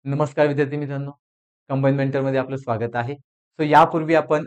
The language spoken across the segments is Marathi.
नमस्कार विद्यार्थी मित्रांनो, कंबाईन मेंटरमध्ये आपलं स्वागत आहे. सो यापूर्वी आपण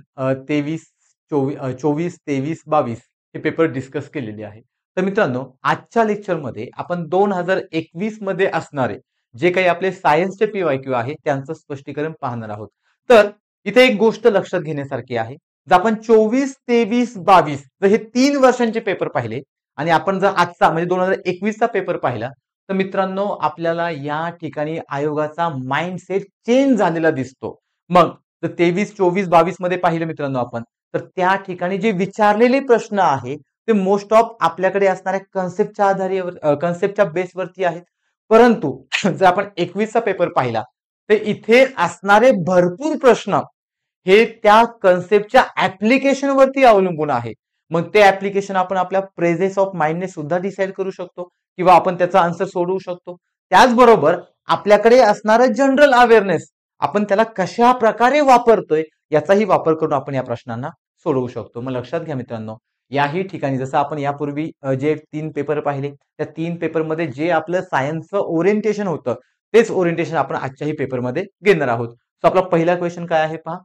24, 23, 22 हे पेपर डिस्कस केलेले आहे. तर मित्रांनो, आजच्या लेक्चरमध्ये आपण 2021 मध्ये असणारे जे काही आपले सायन्सचे PYQ आहे त्यांचं स्पष्टीकरण पाहणार आहोत. तर इथे एक गोष्ट लक्षात घेण्यासारखी आहे. जर आपण 24, 23, 22 जर हे 3 वर्षांचे पेपर पाहिले आणि आपण जर आजचा म्हणजे 2021 चा पेपर पाहिला, तर मित्रांनो आपल्याला या ठिकाणी आयोगाचा माइंडसेट चेंज झालेला दिसतो. मग जर 23, 24, 22 मध्ये पाहिलं मित्रांनो आपण, तर त्या ठिकाणी जे विचारलेले प्रश्न आहे ते मोस्ट ऑफ आपल्याकडे असणाऱ्या कन्सेप्टच्या आधारे कन्सेप्टच्या बेसवरती आहेत. परंतु जर आपण 21 चा पेपर पाहिला तर इथे असणारे भरपूर प्रश्न हे त्या कन्सेप्टच्या ऍप्लिकेशन वरती अवलंबून आहे. मग ते ऍप्लिकेशन आपण आपल्या प्रेझेन्स ऑफ माइंडने सुद्धा डिसाईड करू शकतो किंवा आपण त्याचा आन्सर सोडवू शकतो. त्याचबरोबर आपल्याकडे असणारं जनरल अवेअरनेस आपण त्याला कशा प्रकारे वापरतोय याचाही वापर करून आपण या प्रश्नांना सोडवू शकतो. मग लक्षात घ्या मित्रांनो, याही ठिकाणी जसं आपण यापूर्वी जे 3 पेपर पाहिले त्या 3 पेपरमध्ये जे आपलं सायन्सचं ओरिएंटेशन होतं तेच ओरिएंटेशन आपण आजच्याही पेपरमध्ये घेणार आहोत. सो आपला पहिला क्वेश्चन काय आहे पहा.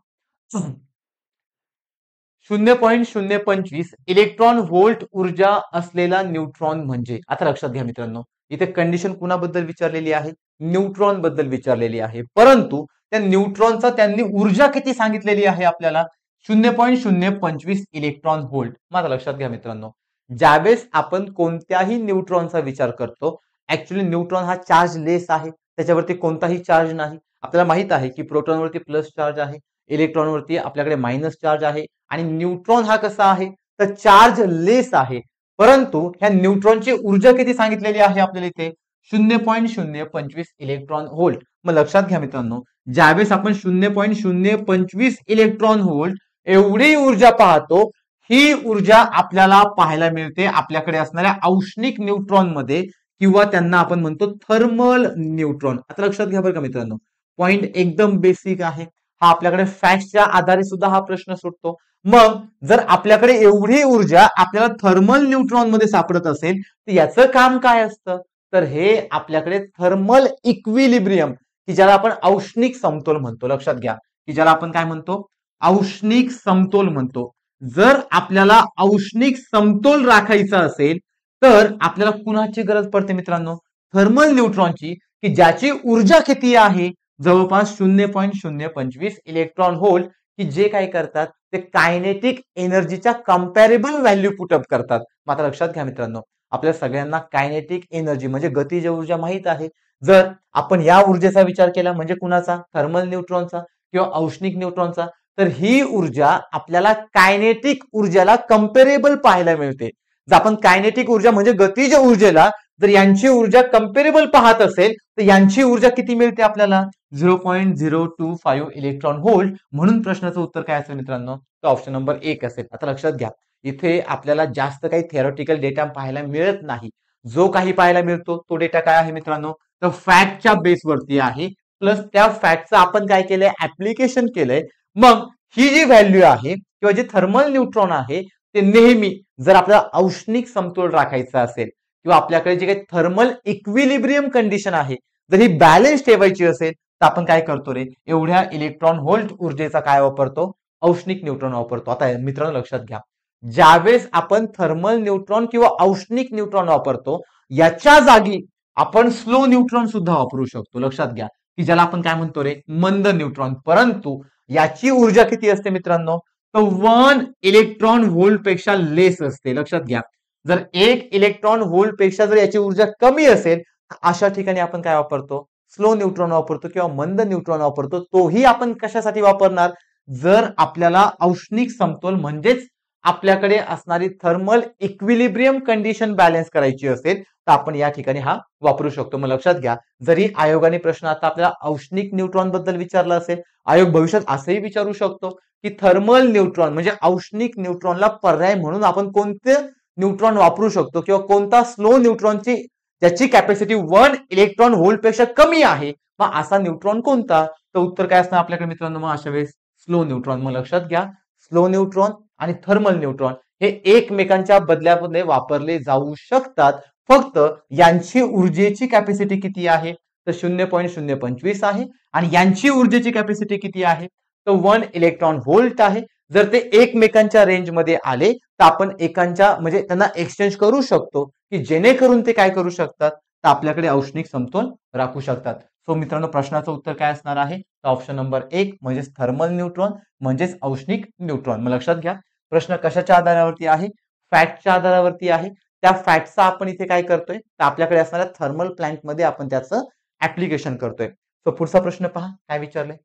0.025 इलेक्ट्रॉन व्होल्ट ऊर्जा असलेला न्यूट्रॉन म्हणजे. आता लक्षात घ्या मित्रांनो, इथे कंडिशन कुणाबद्दल विचारलेली आहे? न्यूट्रॉन बद्दल विचारलेली आहे. परंतु त्या न्यूट्रॉनचा त्यांनी ऊर्जा किती सांगितलेली आहे आपल्याला? 0.025 इलेक्ट्रॉन व्होल्ट. माझा लक्षात घ्या मित्रांनो, ज्यावेळेस आपण कोणत्याही न्यूट्रॉनचा विचार करतो, ऍक्च्युअली न्यूट्रॉन हा चार्ज लेस आहे, त्याच्यावरती कोणताही चार्ज नाही. आपल्याला माहित आहे की प्रोटॉनवरती प्लस चार्ज आहे, इलेक्ट्रॉनवरती आपल्याकडे मायनस चार्ज आहे आणि न्यूट्रॉन हा कसा आहे तर चार्ज लेस आहे. परंतु ह्या न्यूट्रॉनची ऊर्जा किती सांगितलेली आहे आपल्याला इथे? 0.025 इलेक्ट्रॉन व्होल्ट. मग लक्षात घ्या मित्रांनो, ज्यावेळेस आपण 0.025 इलेक्ट्रॉन व्होल्ट एवढी ऊर्जा पाहतो, ही ऊर्जा आपल्याला पाहायला मिळते आपल्याकडे असणाऱ्या औष्णिक न्यूट्रॉन मध्ये किंवा त्यांना आपण म्हणतो थर्मल न्यूट्रॉन. आता लक्षात घ्या बरं का मित्रांनो, पॉइंट एकदम बेसिक आहे. हा आपल्याकडे फॅक्टच्या आधारे सुद्धा हा प्रश्न सुटतो. मग जर आपल्याकडे एवढी ऊर्जा आपल्याला थर्मल न्यूट्रॉन मध्ये सापडत असेल तर याचं काम काय असतं? तर हे आपल्याकडे थर्मल इक्विलिब्रियम की ज्याला आपण औष्णिक समतोल म्हणतो. लक्षात घ्या की ज्याला आपण काय म्हणतो? औष्णिक समतोल म्हणतो. जर आपल्याला औष्णिक समतोल राखायचा असेल तर आपल्याला कुणाची गरज पडते मित्रांनो? थर्मल न्यूट्रॉनची, की ज्याची ऊर्जा किती आहे? जवळपास 0.025 इलेक्ट्रॉन व्होल्ट, की जे काय करतात ते कायनेटिक एनर्जीच्या कंपॅरेबल व्हॅल्यू पुटअप करतात. मात्र लक्षात घ्या मित्रांनो, आपल्या सगळ्यांना कायनेटिक एनर्जी म्हणजे गतीज ऊर्जा माहित आहे. जर आपण या ऊर्जेचा विचार केला म्हणजे कुणाचा? थर्मल न्यूट्रॉनचा किंवा औष्णिक न्यूट्रॉनचा, तर ही ऊर्जा आपल्याला कायनेटिक ऊर्जाला कंपेरेबल पाहायला मिळते. जर आपण कायनेटिक ऊर्जा म्हणजे गतीज ऊर्जेला जर यांची ऊर्जा कंपेरेबल पाहत असेल तर यांची ऊर्जा किती मिळते आपल्याला? 0.025 इलेक्ट्रॉन व्होल्ट. म्हणून प्रश्नाचं उत्तर काय असेल मित्रांनो? तो ऑप्शन नंबर 1 असेल. आता लक्षात घ्या, इथे आपल्याला जास्त काही थिअरॉटिकल डेटा पाहायला मिळत नाही. जो काही पाहायला मिळतो तो डेटा काय आहे मित्रांनो? तर फॅक्टच्या बेसवरती आहे. प्लस त्या फॅक्टचं आपण काय केलंय? ऍप्लिकेशन केलंय. मग ही जी व्हॅल्यू आहे किंवा जे थर्मल न्यूट्रॉन आहे ते नेहमी जर आपल्याला औष्णिक समतोल राखायचा असेल किंवा आपल्याकडे जे काही थर्मल इक्विलिब्रियम कंडिशन आहे जर ही बॅलन्स ठेवायची असेल तर आपण काय करतो रे? एवढ्या इलेक्ट्रॉन व्होल्ट ऊर्जेचा काय वापरतो? औष्णिक न्यूट्रॉन वापरतो. आता मित्रांनो लक्षात घ्या, ज्यावेळेस आपण थर्मल न्यूट्रॉन किंवा औष्णिक न्यूट्रॉन वापरतो याच्या जागी आपण स्लो न्यूट्रॉन सुद्धा वापरू शकतो. लक्षात घ्या की ज्याला आपण काय म्हणतो रे? मंद न्यूट्रॉन. परंतु याची ऊर्जा किती असते मित्रांनो? तर 1 इलेक्ट्रॉन व्होल्ट पेक्षा लेस असते. लक्षात घ्या, जर 1 इलेक्ट्रॉन व्होल्ट पेक्षा जर याची ऊर्जा कमी असेल अशा ठिकाणी आपण काय वापरतो? स्लो न्यूट्रॉन वापरतो किंवा मंद न्यूट्रॉन वापरतो. तोही आपण कशासाठी वापरणार? जर आपल्याला औष्णिक समतोल म्हणजेच आपल्याकडे असणारी थर्मल इक्विलिब्रियम कंडिशन बॅलन्स करायची असेल तर आपण या ठिकाणी हा वापरू शकतो. मग लक्षात घ्या, जरी आयोगाने प्रश्न आता आपल्याला औष्णिक न्यूट्रॉन बद्दल विचारला असेल, आयोग भविष्यात असंही विचारू शकतो की थर्मल न्यूट्रॉन म्हणजे औष्णिक न्यूट्रॉनला पर्याय म्हणून आपण कोणते न्यूट्रॉन वापरू शकतो किंवा कोणता स्लो न्यूट्रॉनची ज्याची कॅपॅसिटी 1 इलेक्ट्रॉन व्होल्ट पेक्षा कमी आहे, मग असा न्यूट्रॉन कोणता? तर उत्तर काय असणार आपल्याकडे मित्रांनो? मग अशा वेळेस स्लो न्यूट्रॉन. मग लक्षात घ्या, स्लो न्यूट्रॉन आणि थर्मल न्यूट्रॉन हे एकमेकांच्या बदल्यामध्ये वापरले जाऊ शकतात. फक्त यांची ऊर्जेची कॅपॅसिटी किती आहे? तर 0.025 आहे आणि यांची ऊर्जेची कॅपॅसिटी किती आहे तर 1 इलेक्ट्रॉन व्होल्ट आहे. जर ते एकमेकांच्या रेंजमध्ये आले तर आपण एकांच्या म्हणजे त्यांना एक्सचेंज करू शकतो की जेणेकरून ते काय करू शकतात तर आपल्याकडे औष्णिक समतोल राखू शकतात. सो मित्रांनो प्रश्नाचं उत्तर काय असणार आहे तर ऑप्शन नंबर 1 म्हणजेच थर्मल न्यूट्रॉन म्हणजेच औष्णिक न्यूट्रॉन. मग लक्षात घ्या प्रश्न कशाच्या आधारावरती आहे फॅक्टच्या आधारावरती आहे. त्या फॅक्टचा आपण इथे काय करतोय तर आपल्याकडे असणाऱ्या थर्मल प्लांट मध्ये आपण त्याचं ऍप्लिकेशन करतोय. सो पुढचा प्रश्न पहा काय विचारलंय.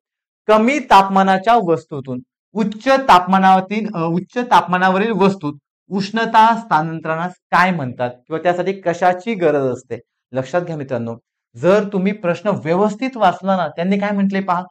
कमी तापमानाच्या वस्तूतून उच्च तापमानावरील वस्तूत उष्णता स्थानांतरणास काय म्हणतात किंवा त्यासाठी कशाची गरज असते. लक्षात घ्या मित्रांनो जर तुम्ही प्रश्न व्यवस्थित वाचला ना त्यांनी काय म्हटले पहा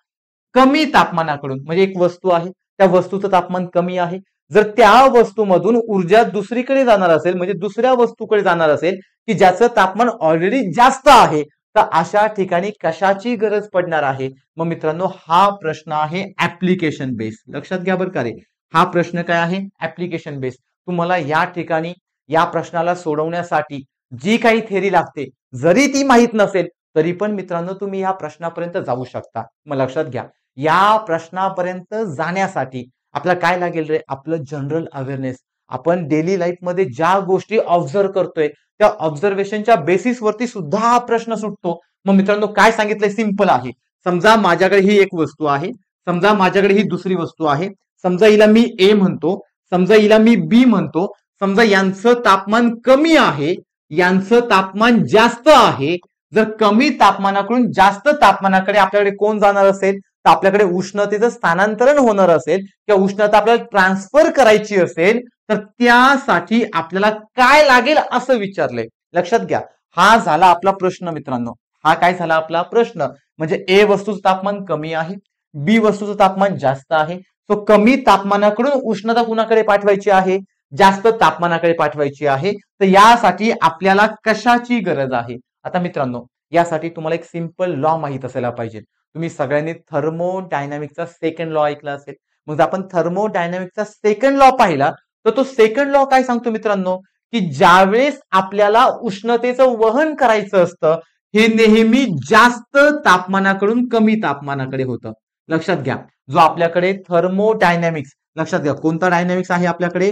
कमी तापमानाकडून म्हणजे एक वस्तू आहे त्या वस्तूचं तापमान कमी आहे. जर त्या वस्तूमधून ऊर्जा दुसरीकडे जाणार असेल म्हणजे दुसऱ्या वस्तूकडे जाणार असेल की ज्याचं तापमान ऑलरेडी जास्त आहे तर अशा ठिकाणी कशाची गरज पडणार आहे. मग मित्रांनो हा प्रश्न आहे ऍप्लिकेशन बेस. लक्षात घ्या बरं का रे हा प्रश्न काय आहे ऍप्लिकेशन बेस. तुम्हाला या ठिकाणी या प्रश्नाला सोडवण्यासाठी जी काही थेरी लागते जरी ती माहित नसेल तरी पण मित्रांनो तुम्ही या प्रश्नापर्यंत जाऊ शकता. मग लक्षात घ्या या प्रश्नापर्यंत जाण्यासाठी आपल्याला काय लागेल रे आपलं जनरल अवेअरनेस. आपण डेली लाईफ मध्ये ज्या गोष्टी ऑब्झर्व करतोय त्या ऑब्झर्वेशनच्या बेसिसवरती सुद्धा हा प्रश्न सुटतो. मग मित्रांनो काय सांगितलंय सिंपल आहे. समजा माझ्याकडे ही एक वस्तू आहे समजा माझ्याकडे ही दुसरी वस्तू आहे समजा हिला मी ए म्हणतो समजा हिला मी बी म्हणतो समजा यांचं तापमान कमी आहे यांचं तापमान जास्त आहे. जर कमी तापमानाकडून जास्त तापमानाकडे आपल्याकडे कोण जाणार असेल तर आपल्याकडे उष्णतेचं स्थानांतरण होणार असेल किंवा उष्णता आपल्याला ट्रान्सफर करायची असेल तर त्यासाठी आपल्याला काय लागेल असं विचारलंय. लक्षात घ्या हा झाला आपला प्रश्न मित्रांनो. हा काय झाला आपला प्रश्न म्हणजे ए वस्तूचं तापमान कमी आहे बी वस्तूचं तापमान जास्त आहे. सो कमी तापमानाकडून उष्णता कुणाकडे पाठवायची आहे जास्त तापमानाकडे पाठवायची आहे. तर यासाठी आपल्याला कशाची गरज आहे. आता मित्रांनो यासाठी तुम्हाला एक सिंपल लॉ माहित असायला पाहिजे. तुम्ही सगळ्यांनी थर्मोडायनामिक्सचा सेकंड लॉ ऐकला असेल. मग आपण थर्मोडायनामिक्सचा सेकंड लॉ पाहिला तर तो सेकंड लॉ काय सांगतो मित्रांनो की ज्यावेळेस आपल्याला उष्णतेचं वहन करायचं असतं हे नेहमी जास्त तापमानाकडून कमी तापमानाकडे होतं. लक्षात घ्या जो आपल्याकडे थर्मोडायनामिक्स लक्षात घ्या कोणता डायनामिक्स आहे आपल्याकडे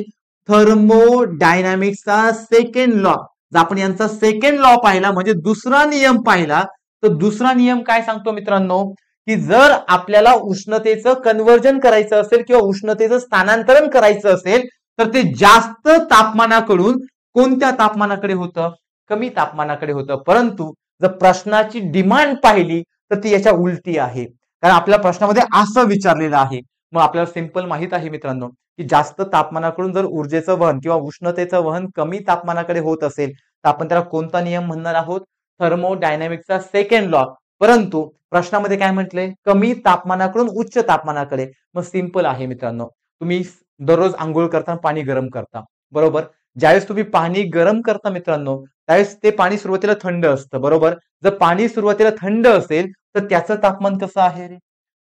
थर्मोडायनामिक्सचा सेकंड लॉ. जर आपण यांचा सेकंड लॉ पाहिला म्हणजे दुसरा नियम पाहिला तर दुसरा नियम काय सांगतो मित्रांनो की जर आपल्याला उष्णतेचं कन्व्हर्जन करायचं असेल किंवा उष्णतेचं स्थानांतरण करायचं असेल तर ते जास्त तापमानाकडून कोणत्या तापमानाकडे होतं कमी तापमानाकडे होतं. परंतु जर प्रश्नाची डिमांड पाहिली तर ती याच्या उलटी आहे कारण आपल्या प्रश्नामध्ये असं विचारलेलं आहे. मग आपल्याला सिंपल माहित आहे मित्रांनो की जास्त तापमानाकडून जर ऊर्जेचं वहन किंवा उष्णतेचं वहन कमी तापमानाकडे होत असेल तर आपण त्याला कोणता नियम म्हणणार आहोत थर्मोडायनामिक्सचा सेकंड लॉ. परंतु प्रश्नामध्ये काय म्हटलंय कमी तापमानाकडून उच्च तापमानाकडे. मग सिंपल आहे मित्रांनो तुम्ही दररोज आंघोळ करताना पाणी गरम करता बरोबर. ज्यावेळेस तुम्ही पाणी गरम करता मित्रांनो त्यावेळेस ते पाणी सुरुवातीला थंड असतं बरोबर. जर पाणी सुरुवातीला थंड असेल तर त्याचं तापमान कसं आहे रे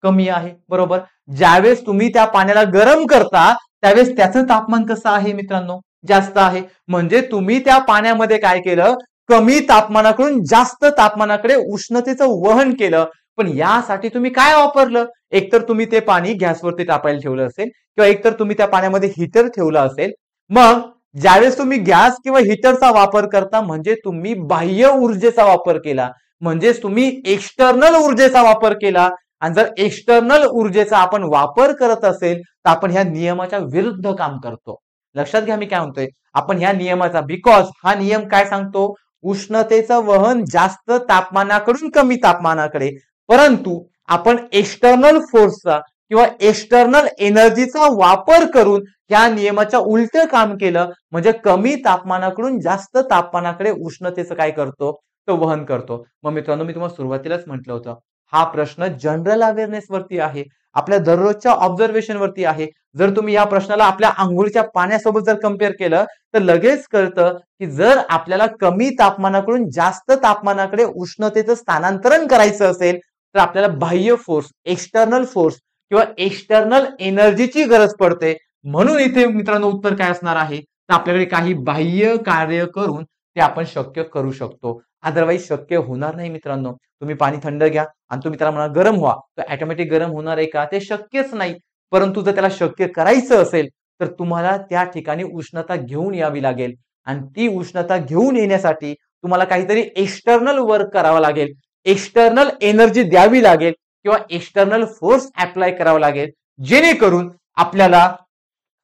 कमी आहे बरोबर. ज्यावेळेस तुम्ही त्या पाण्याला गरम करता त्यावेळेस त्याचं तापमान कसं आहे मित्रांनो जास्त आहे. म्हणजे तुम्ही त्या पाण्यामध्ये काय केलं कमी तापमानाकडून जास्त तापमानाकडे उष्णतेचं वहन केलं. पण यासाठी तुम्ही काय वापरलं एकतर तुम्ही ते पाणी गॅसवरती तापायला ठेवलं असेल किंवा एकतर तुम्ही त्या पाण्यामध्ये हीटर ठेवला असेल. मग ज्यावेळेस तुम्ही गॅस किंवा हीटरचा वापर करता म्हणजे तुम्ही बाह्य ऊर्जेचा वापर केला म्हणजेच तुम्ही एक्सटर्नल ऊर्जेचा वापर केला. आणि जर एक्सटर्नल ऊर्जेचा आपण वापर करत असेल तर आपण ह्या नियमाच्या विरुद्ध काम करतो. लक्षात घ्या मी काय म्हणतोय आपण ह्या नियमाचा बिकॉज हा नियम काय सांगतो उष्णतेचं वहन जास्त तापमानाकडून कमी तापमानाकडे. परंतु आपण एक्सटर्नल फोर्सचा किंवा एक्सटर्नल एनर्जीचा वापर करून या नियमाच्या उलट काम केलं म्हणजे कमी तापमानाकडून जास्त तापमानाकडे उष्णतेचं काय करतो तो वहन करतो. मग मित्रांनो मी तुम्हाला सुरुवातीलाच म्हटलं होतं हा प्रश्न जनरल अवेअरनेस वरती आहे आपल्या दररोजच्या ऑब्झर्वेशन वरती आहे. जर तुम्ही या प्रश्नाला आपल्या आंघोळीच्या पाण्यासोबत जर कम्पेअर केलं तर लगेच कळतं की जर आपल्याला कमी तापमानाकडून जास्त तापमानाकडे उष्णतेचं स्थानांतरण करायचं असेल तर आपल्याला बाह्य फोर्स एक्सटर्नल फोर्स किंवा एक्सटर्नल एनर्जीची गरज पडते. म्हणून इथे मित्रांनो उत्तर काय असणार आहे तर आपल्याकडे काही बाह्य कार्य करून ते आपण शक्य करू शकतो. अदरवाईज शक्य होणार नाही मित्रांनो. तुम्ही पाणी थंड घ्या आणि तुम्ही त्याला म्हणा गरम व्हा, तर ऑटोमॅटिक गरम होणार आहे का? ते शक्यच नाही. परंतु जर त्याला शक्य करायचं असेल तर तुम्हाला त्या ठिकाणी उष्णता घेऊन यावी लागेल आणि ती उष्णता घेऊन येण्यासाठी तुम्हाला काहीतरी एक्सटर्नल वर्क करावं लागेल, एक्सटर्नल एनर्जी द्यावी लागेल किंवा एक्सटर्नल फोर्स अप्लाय करावा लागेल, जेणेकरून आपल्याला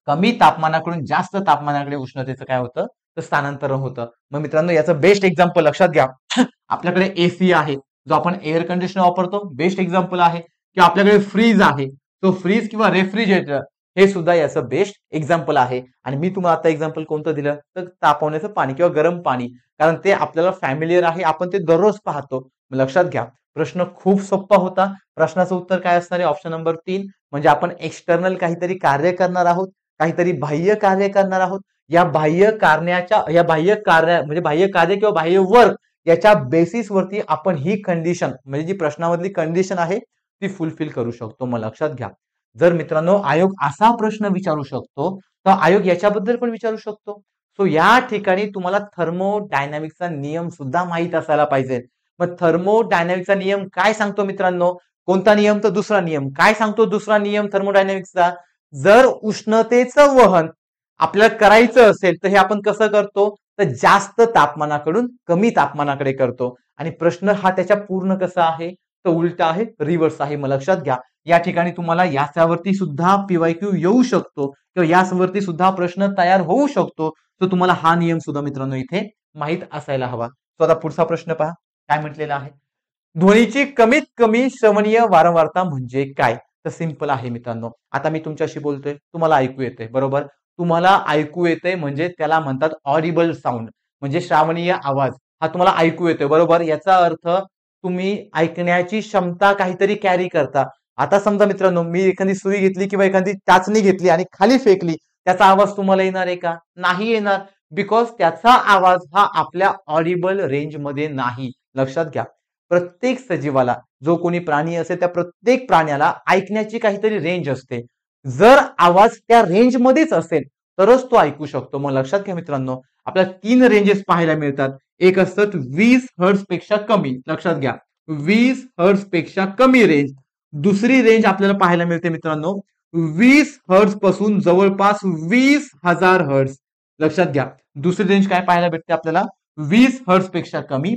कमी तापमानाकडून जास्त तापमानाकडे उष्णतेचं काय होतं तर स्थानांतरण होतं. मग मित्रांनो याचं बेस्ट एक्झाम्पल लक्षात घ्या. आपल्याकडे एसी आहे जो आपण एअर कंडिशनर वापरतो, बेस्ट एक्झाम्पल आहे. किंवा आपल्याकडे फ्रीज आहे, तो फ्रीज किंवा रेफ्रिजरेटर हे सुद्धा याचं बेस्ट एक्झाम्पल आहे. आणि मी तुम्हाला आता एक्झाम्पल कोणतं दिलं तर तापवण्याचं पाणी किंवा गरम पाणी, कारण ते आपल्याला फॅमिलियर आहे, आपण ते दररोज पाहतो. लक्षात घ्या प्रश्न खूप सोपा होता. प्रश्नाचं उत्तर काय असणार आहे? Option number 3. म्हणजे आपण एक्सटर्नल काहीतरी कार्य करणार आहोत, काहीतरी बाह्य कार्य करणार आहोत. या बाह्य कार्य म्हणजे बाह्य कार्य किंवा बाह्य वर्क याच्या बेसिसवरती आपण ही कंडिशन म्हणजे जी प्रश्नामधली कंडिशन आहे ती फुलफिल करू शकतो. मग लक्षात घ्या जर मित्रांनो आयोग असा प्रश्न विचारू शकतो तर आयोग याच्याबद्दल पण विचारू शकतो. सो या ठिकाणी तुम्हाला थर्मोडायनामिक्सचा नियम सुद्धा माहित असायला पाहिजे. मग थर्मोडायनामिक्सचा नियम काय सांगतो मित्रांनो? कोणता नियम तर दुसरा नियम. काय सांगतो दुसरा नियम थर्मोडायनामिक्सचा? जर उष्णतेचं वहन आपल्याला करायचं असेल तर हे आपण कसं करतो तर जास्त तापमानाकडून कमी तापमानाकडे करतो. आणि प्रश्न हा त्याच्या पूर्ण कसा आहे तर उलटा आहे, रिव्हर्स आहे. मग लक्षात घ्या या ठिकाणी तुम्हाला याच्यावरती सुद्धा पीवायक्यू येऊ शकतो किंवा यावरती सुद्धा प्रश्न तयार होऊ शकतो. तर तुम्हाला हा नियम सुद्धा मित्रांनो इथे माहित असायला हवा. तो आता पुढचा प्रश्न पहा काय म्हटलेला आहे. ध्वनीची कमीत कमी श्रवणीय वारंवारता म्हणजे काय? तर सिंपल आहे मित्रांनो. आता मी तुमच्याशी बोलतोय, तुम्हाला ऐकू येते बरोबर. तुम्हाला ऐकू येते म्हणजे त्याला म्हणतात ऑडिबल साऊंड, म्हणजे श्रावणीय आवाज हा तुम्हाला ऐकू येतोय बरोबर. याचा अर्थ तुम्ही ऐकण्याची क्षमता काहीतरी कॅरी करता. आता समजा मित्रांनो मी एखादी सुई घेतली किंवा एखादी चाचणी घेतली आणि खाली फेकली, त्याचा आवाज तुम्हाला येणार आहे का? नाही येणार, बिकॉज त्याचा आवाज हा आपल्या ऑडिबल रेंज मध्ये नाही. लक्षात घ्या प्रत्येक सजीवाला जो कोणी प्राणी असेल त्या प्रत्येक प्राण्याला ऐकण्याची काहीतरी रेंज असते. जर आवाज त्या रेंज मध्येच असेल तरच तो ऐकू शकतो. मग लक्षात घ्या मित्रांनो आपल्याला 3 रेंजेस पाहायला मिळतात. एक असतं 20 हर्ट्झ पेक्षा कमी. लक्षात घ्या 20 हर्ट्झ पेक्षा कमी रेंज. दुसरी रेंज आपल्याला पाहायला मिळते मित्रांनो 20 हर्ट्झ पासून जवळपास 20,000 हर्ट्झ. लक्षात घ्या दुसरी रेंज काय पाहायला भेटते आपल्याला 20 हर्ट्झ पेक्षा कमी.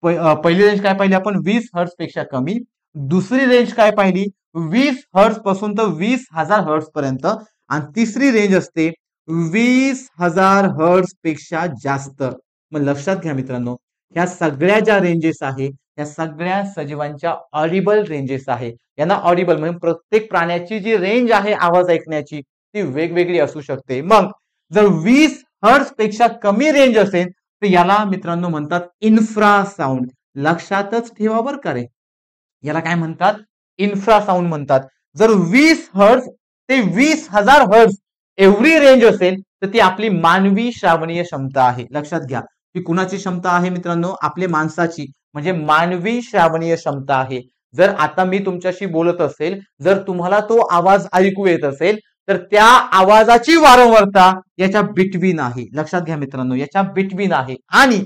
पहिली रेंज काय पाहिली आपण 20 हर्ट्झ पेक्षा कमी. दुसरी रेंज काय पाहिली 20 हर्ट्झ पासून तर 20,000 हर्ट्झ पर्यंत. आणि तिसरी रेंज असते 20,000 हर्ट्झ पेक्षा जास्त. मग लक्षात घ्या मित्रांनो ह्या सगळ्या ज्या रेंजेस आहे या सगळ्या सजीवांच्या ऑडिबल रेंजेस आहे. यांना ऑडिबल म्हणजे प्रत्येक प्राण्याची जी रेंज आहे आवाज ऐकण्याची ती वेगवेगळी असू शकते. मग जर 20 हर्ट्झ पेक्षा कमी रेंज असेल तर याला मित्रांनो म्हणतात इन्फ्रासाउंड. लक्षातच ठेवा बरं का रे, याला काय म्हणतात? इन्फ्रासाउंड म्हणतात. जर 20 हर्ट्झ ते 20,000 हर्ट्झ एवढी रेंज असेल तर ती आपली मानवी श्रावणीय क्षमता आहे. लक्षात घ्या ही कुणाची क्षमता आहे मित्रांनो? आपले माणसाची म्हणजे मानवी श्रावणीय क्षमता आहे. जर आता मी तुमच्याशी बोलत असेल, जर तुम्हाला तो आवाज ऐकू येत असेल तर त्या आवाजाची वारंवारता याच्या बिटवीन आहे. लक्षात घ्या मित्रांनो याच्या बिटवीन आहे. आणि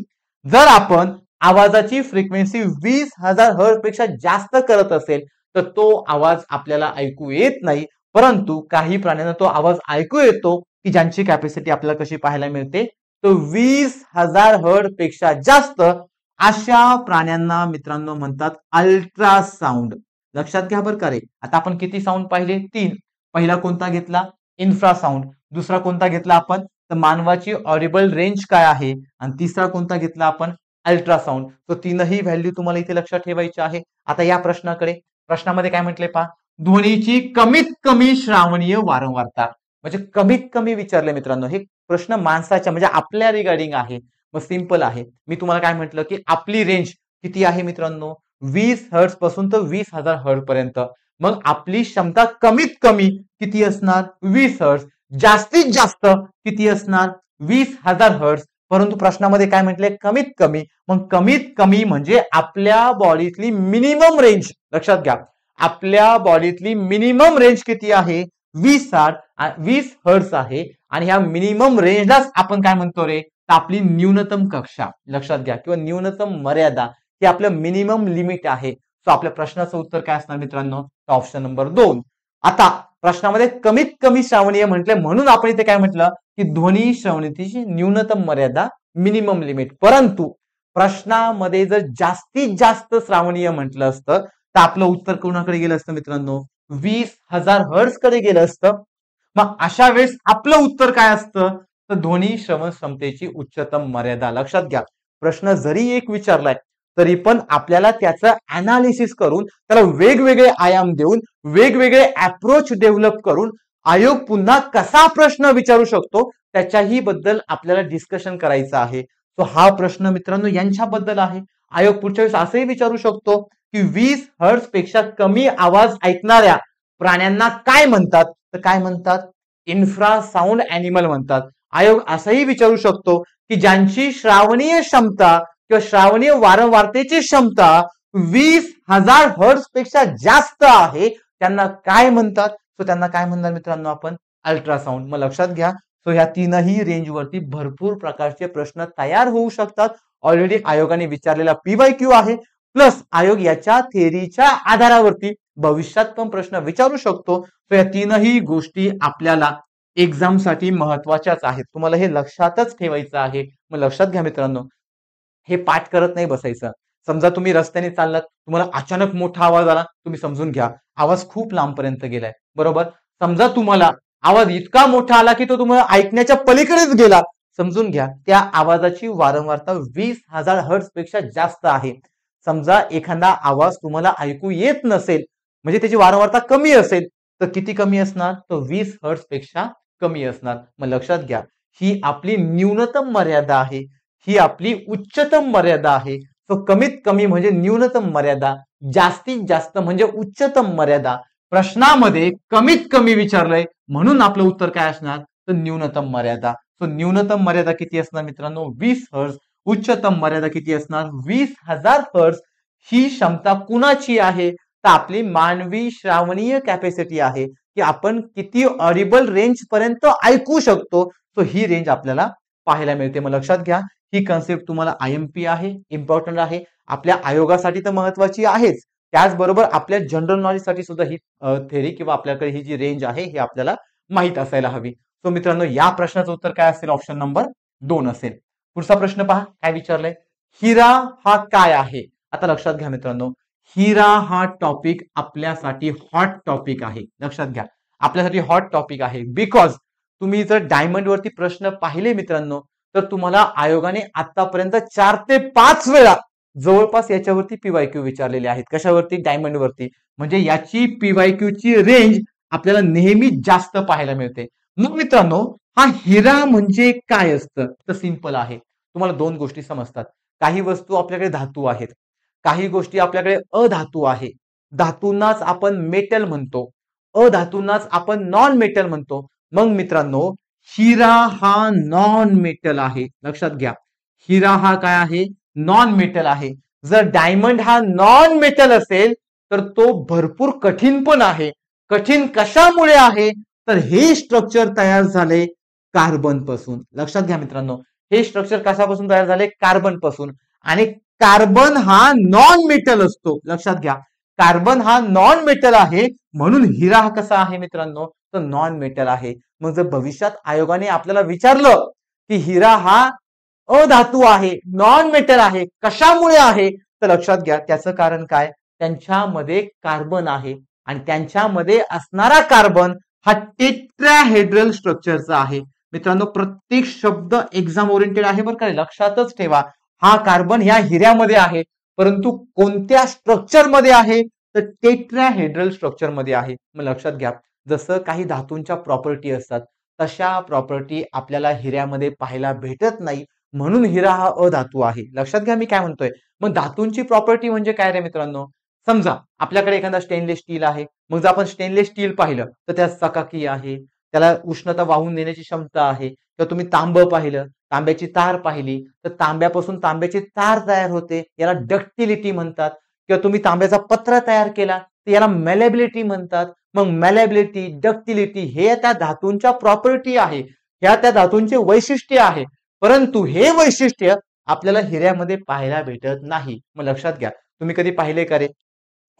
जर आपण आवाजाची फ्रिक्वेन्सी 20,000 हर्ट्झ पेक्षा जास्त करत असेल तर तो आवाज आपल्याला ऐकू येत नाही. परंतु काही प्राण्यांना तो आवाज ऐकू येतो की ज्यांची कॅपॅसिटी आपल्याला कशी पाहायला मिळते तो 20,000 हर्ट्झ पेक्षा जास्त. अशा प्राण्यांना मित्रांनो म्हणतात अल्ट्रासाउंड. लक्षात घ्या बरं का रे. आता आपण किती साऊंड पाहिले? 3. पहिला कोणता घेतला? इन्फ्रासाउंड. दुसरा कोणता घेतला आपण तर मानवाची ऑडिबल रेंज काय आहे. आणि तिसरा कोणता घेतला आपण? अल्ट्रासाउंड. तो तीनही व्हॅल्यू तुम्हाला इथे लक्षात ठेवायची आहे. आता या प्रश्नाकडे, प्रश्नामध्ये काय म्हटले पहा, ध्वनीची कमीत कमी श्रावणीय वारंवारता म्हणजे कमीत कमी विचारले मित्रांनो. हे प्रश्न माणसाच्या म्हणजे आपल्या रिगार्डिंग आहे. मग सिंपल आहे. मी तुम्हाला काय म्हटलं की आपली रेंज किती आहे मित्रांनो 20 हर्ट्झ पासून तर 20,000 हर्ट्झ पर्यंत. मग आपली क्षमता कमीत कमी किती असणार 20 हर्ट्झ. जास्तीत जास्त किती असणार 20,000 हर्ट्झ. परंतु प्रश्नामध्ये काय म्हटले कमीत कमी. मग कमीत कमी म्हणजे आपल्या बॉडीतली मिनिमम रेंज. लक्षात घ्या आपल्या बॉडीतली मिनिमम रेंज किती आहे 20 हर्ट्झ आहे. आणि ह्या मिनिमम रेंजलाच आपण काय म्हणतो रे तर आपली न्यूनतम कक्षा लक्षात घ्या किंवा न्यूनतम मर्यादा ही आपलं मिनिमम लिमिट आहे. सो आपल्या प्रश्नाचं उत्तर काय असणार मित्रांनो? Option number 2. आता प्रश्नामध्ये कमीत कमी श्रावणीय म्हटले म्हणून आपण इथे काय म्हटलं की ध्वनी श्रवणीची न्यूनतम मर्यादा मिनिमम लिमिट. परंतु प्रश्नामध्ये जर जास्तीत जास्त श्रावणीय म्हटलं असतं तर आपलं उत्तर कोणाकडे गेलं असतं मित्रांनो? 20,000 हर्ट्झ कडे गेलं असतं. मग अशा वेळेस आपलं उत्तर काय असतं? तर ध्वनी श्रवण क्षमतेची उच्चतम मर्यादा. लक्षात घ्या, प्रश्न जरी एक विचारलाय तरी पण आपल्याला त्याचं अनालिसिस करून त्याला वेगवेगळे आयाम देऊन वेगवेगळे अप्रोच डेव्हलप करून आयोग पुन्हा कसा प्रश्न विचारू शकतो त्याच्याही बद्दल आपल्याला डिस्कशन करायचं आहे. सो हा प्रश्न मित्रांनो यांच्याबद्दल आहे. आयोग पुढच्या वेळेस असंही विचारू शकतो की 20 हर्ट्झ पेक्षा कमी आवाज ऐकणाऱ्या प्राण्यांना काय म्हणतात? तर काय म्हणतात? इन्फ्रासाउंड अॅनिमल म्हणतात. आयोग असंही विचारू शकतो की ज्यांची श्रावणीय क्षमता किंवा श्रावणीय वारंवारतेची क्षमता 20,000 हर्ट्झ पेक्षा जास्त आहे त्यांना काय म्हणतात? सो त्यांना काय म्हणणार मित्रांनो आपण? अल्ट्रासाउंड. मग लक्षात घ्या, सो ह्या तीनही रेंजवरती भरपूर प्रकारचे प्रश्न तयार होऊ शकतात. ऑलरेडी आयोगाने विचारलेला PYQ आहे, प्लस आयोग याच्या थेअरीच्या आधारावरती भविष्यात पण प्रश्न विचारू शकतो. सो या तीनही गोष्टी आपल्याला एक्झाम साठी महत्वाच्याच आहेत. तुम्हाला हे लक्षातच ठेवायचं आहे. मग लक्षात घ्या मित्रांनो, हे पाठ करत नाही बसायचं. समजा तुम्ही रस्त्याने चाललात, तुम्हाला अचानक मोठा आवाज आला, तुम्ही समजून घ्या आवाज खूप लांबपर्यंत गेलाय, बरोबर. समजा तुम्हाला आवाज इतका मोठा आला की तो तुम्हाला ऐकण्याच्या पलीकडेच गेला, समजून घ्या त्या आवाजाची वारंवारता 20,000 हर्ट्झ पेक्षा जास्त आहे. समजा एखादा आवाज तुम्हाला ऐकू येत नसेल म्हणजे त्याची वारंवारता कमी असेल तर किती कमी असणार? तर 20 हर्ट्झ पेक्षा कमी असणार. मग लक्षात घ्या, ही आपली न्यूनतम मर्यादा आहे, ही आपली उच्चतम मर्यादा आहे. सो कमीत कमी म्हणजे न्यूनतम मर्यादा, जास्तीत जास्त म्हणजे उच्चतम मर्यादा. प्रश्नामध्ये कमीत कमी विचारलंय म्हणून आपलं उत्तर काय असणार? तर न्यूनतम मर्यादा. सो न्यूनतम मर्यादा किती असणार मित्रांनो? 20 हर्ट्झ. उच्चतम मर्यादा किती असणार? 20,000 हर्ट्झ. ही क्षमता कुणाची आहे? तर आपली मानवी श्रावणीय कॅपॅसिटी आहे की आपण किती ऑडिबल रेंज पर्यंत ऐकू शकतो. सो ही रेंज आपल्याला पाहायला मिळते. मग लक्षात घ्या, ही कन्सेप्ट तुम्हाला IMP आहे, इम्पॉर्टंट आहे, आपल्या आयोगासाठी तर महत्वाची आहेच, त्याचबरोबर आपल्या जनरल नॉलेज साठी सुद्धा ही थेअरी किंवा आपल्याकडे ही जी रेंज आहे हे आपल्याला माहित असायला हवी. सो मित्रांनो, या प्रश्नाचं उत्तर काय असेल? ऑप्शन नंबर 2 असेल. पुढचा प्रश्न पहा काय विचारलंय. हिरा हा काय आहे? आता लक्षात घ्या मित्रांनो, हिरा हा टॉपिक आपल्यासाठी हॉट टॉपिक आहे. लक्षात घ्या, आपल्यासाठी हॉट टॉपिक आहे बिकॉज तुम्ही जर डायमंड वरती प्रश्न पाहिले मित्रांनो तर तुम्हाला आयोगाने आतापर्यंत 4 ते 5 वेळा जवळपास याच्यावरती PYQ विचारलेले आहेत. कशावरती? डायमंड वरती. म्हणजे याची PYQ ची रेंज आपल्याला नेहमी जास्त पाहायला मिळते. मग मित्रांनो, हा हिरा म्हणजे काय असतं? तर सिंपल आहे, तुम्हाला 2 गोष्टी समजतात. काही वस्तू आपल्याकडे धातू आहेत, काही गोष्टी आपल्याकडे अधातू आहे. धातूंनाच आपण मेटल म्हणतो, अधातूंनाच आपण नॉन मेटल म्हणतो. मग मित्रांनो, हिरा हा नॉन मेटल आहे. लक्षात घ्या, हिरा हा काय आहे? नॉन मेटल आहे. जर डायमंड हा नॉन मेटल असेल तर तो भरपूर कठीण पण आहे. कठीण कशामुळे आहे? तर हे स्ट्रक्चर तयार झाले कार्बन पासून. लक्षात घ्या मित्रांनो, हे स्ट्रक्चर कशापासून तयार झाले? कार्बन पासून. आणि कार्बन हा नॉन मेटल असतो. लक्षात घ्या, कार्बन हा नॉन मेटल आहे म्हणून हिरा हा कसा आहे मित्रांनो? तर नॉन मेटल आहे. मग जर भविष्यात आयोगाने आपल्याला विचारलं की हिरा हा अधातू आहे, नॉन मेटल आहे, कशामुळे आहे? तर लक्षात घ्या, त्याचं कारण काय? त्यांच्यामध्ये कार्बन आहे आणि त्यांच्यामध्ये असणारा कार्बन हा टेट्राहेड्रल स्ट्रक्चरचा आहे. मित्रांनो, प्रत्येक शब्द एक्झाम ओरिएंटेड आहे बरं का, लक्षातच ठेवा. हा कार्बन ह्या हिऱ्यामध्ये आहे परंतु कोणत्या स्ट्रक्चर मध्ये आहे? तर टेट्राहेड्रल स्ट्रक्चर मध्ये आहे. मग लक्षात घ्या, जसं काही धातूंच्या प्रॉपर्टी असतात तशा प्रॉपर्टी आपल्याला हिऱ्यामध्ये पाहायला भेटत नाही म्हणून हिरा हा अधातू आहे. लक्षात घ्या मी काय म्हणतोय. मग धातूंची प्रॉपर्टी म्हणजे काय रे मित्रांनो? समजा आपल्याकडे एखादा स्टेनलेस स्टील आहे, मग जर आपण स्टेनलेस स्टील पाहिलं तर त्यात चकाकी आहे, त्याला उष्णता वाहून नेण्याची क्षमता आहे. किंवा तुम्ही तांब पाहिलं, तांब्याची तार पाहिली तर तांब्यापासून तांब्याची तार तयार होते, याला डक्टिलिटी म्हणतात. किंवा तुम्ही तांब्याचा पत्रा तयार केला तर याला मॅलेबिलिटी म्हणतात. मग मॅलेबिलिटी, डक्टिलिटी हे त्या धातूंच्या प्रॉपर्टी आहे, ह्या त्या धातूंचे वैशिष्ट्य आहे. परंतु हे वैशिष्ट्य आपल्याला हिऱ्यामध्ये पाहायला भेटत नाही. मग लक्षात घ्या, तुम्ही कधी पाहिले का रे,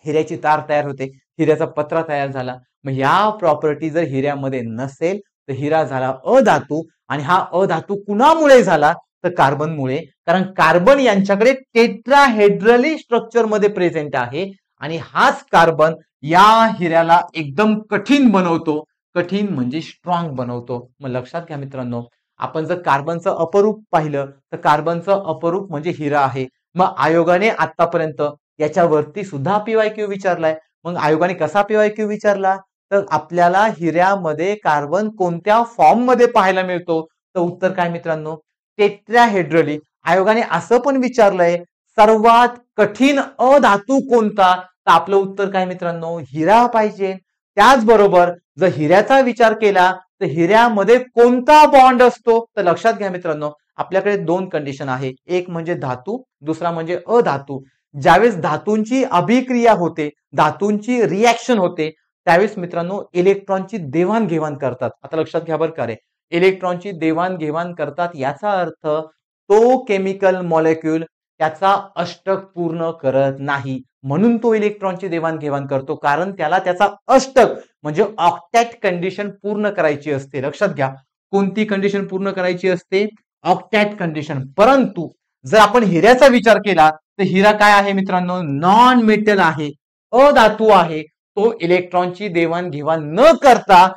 हिऱ्याची तार तयार होते, हिऱ्याचा पत्रा तयार झाला. मग या प्रॉपर्टी जर हिऱ्यामध्ये नसेल तर हिरा झाला अधातू, आणि हा अधातू कुणामुळे झाला तर कार्बनमुळे. कारण कार्बन यांच्याकडे टेट्राहेड्रली स्ट्रक्चर मध्ये प्रेझेंट आहे, आणि हाच कार्बन या हिऱ्याला एकदम कठीण बनवतो. कठीण म्हणजे स्ट्रॉंग बनवतो. मग लक्षात घ्या मित्रांनो, आपण जर कार्बनचं अपरूप पाहिलं तर कार्बनचं अपरूप म्हणजे हिरा आहे. मग आयोगाने आतापर्यंत याच्यावरती सुद्धा पीवायक्यू विचारलाय. मग आयोगाने कसा पीवायक्यू विचारला, तर आपल्याला हिऱ्यामध्ये कार्बन कोणत्या फॉर्म मध्ये पाहायला मिळतो, तर उत्तर काय मित्रांनो, टेट्राहेड्रली. आयोगाने असं पण विचारलंय सर्वात कठीण अधातू कोणता, तर आपलं उत्तर काय मित्रांनो, हिरा पाहिजे. त्याचबरोबर जर हिऱ्याचा विचार केला तर हिऱ्यामध्ये कोणता बॉन्ड असतो, तर लक्षात घ्या मित्रांनो, आपल्याकडे दोन कंडिशन आहे, एक म्हणजे धातू, दुसरा म्हणजे अधातू. ज्यावेळेस धातूंची अभिक्रिया होते, धातूंची रिॲक्शन होते, त्यावेळेस मित्रांनो इलेक्ट्रॉनची देवाणघेवाण करतात. आता लक्षात घ्या बरं का रे, इलेक्ट्रॉनची देवाणघेवाण करतात याचा अर्थ तो केमिकल मॉलिक्यूल त्याचा अष्टक पूर्ण करत नाही, म्हणून तो इलेक्ट्रॉनची देवाणघेवाण करतो, कारण त्याला त्याचा अष्टक म्हणजे ऑक्टॅट कंडिशन पूर्ण करायची असते. लक्षात घ्या, कोणती कंडिशन पूर्ण करायची असते, ऑक्टॅट कंडिशन. परंतु जर आपण हिऱ्याचा विचार केला तर हिरा काय आहे मित्रांनो, नॉन मेटल आहे, अधातू आहे. तो इलेक्ट्रॉनची देवाणघेवाण न करता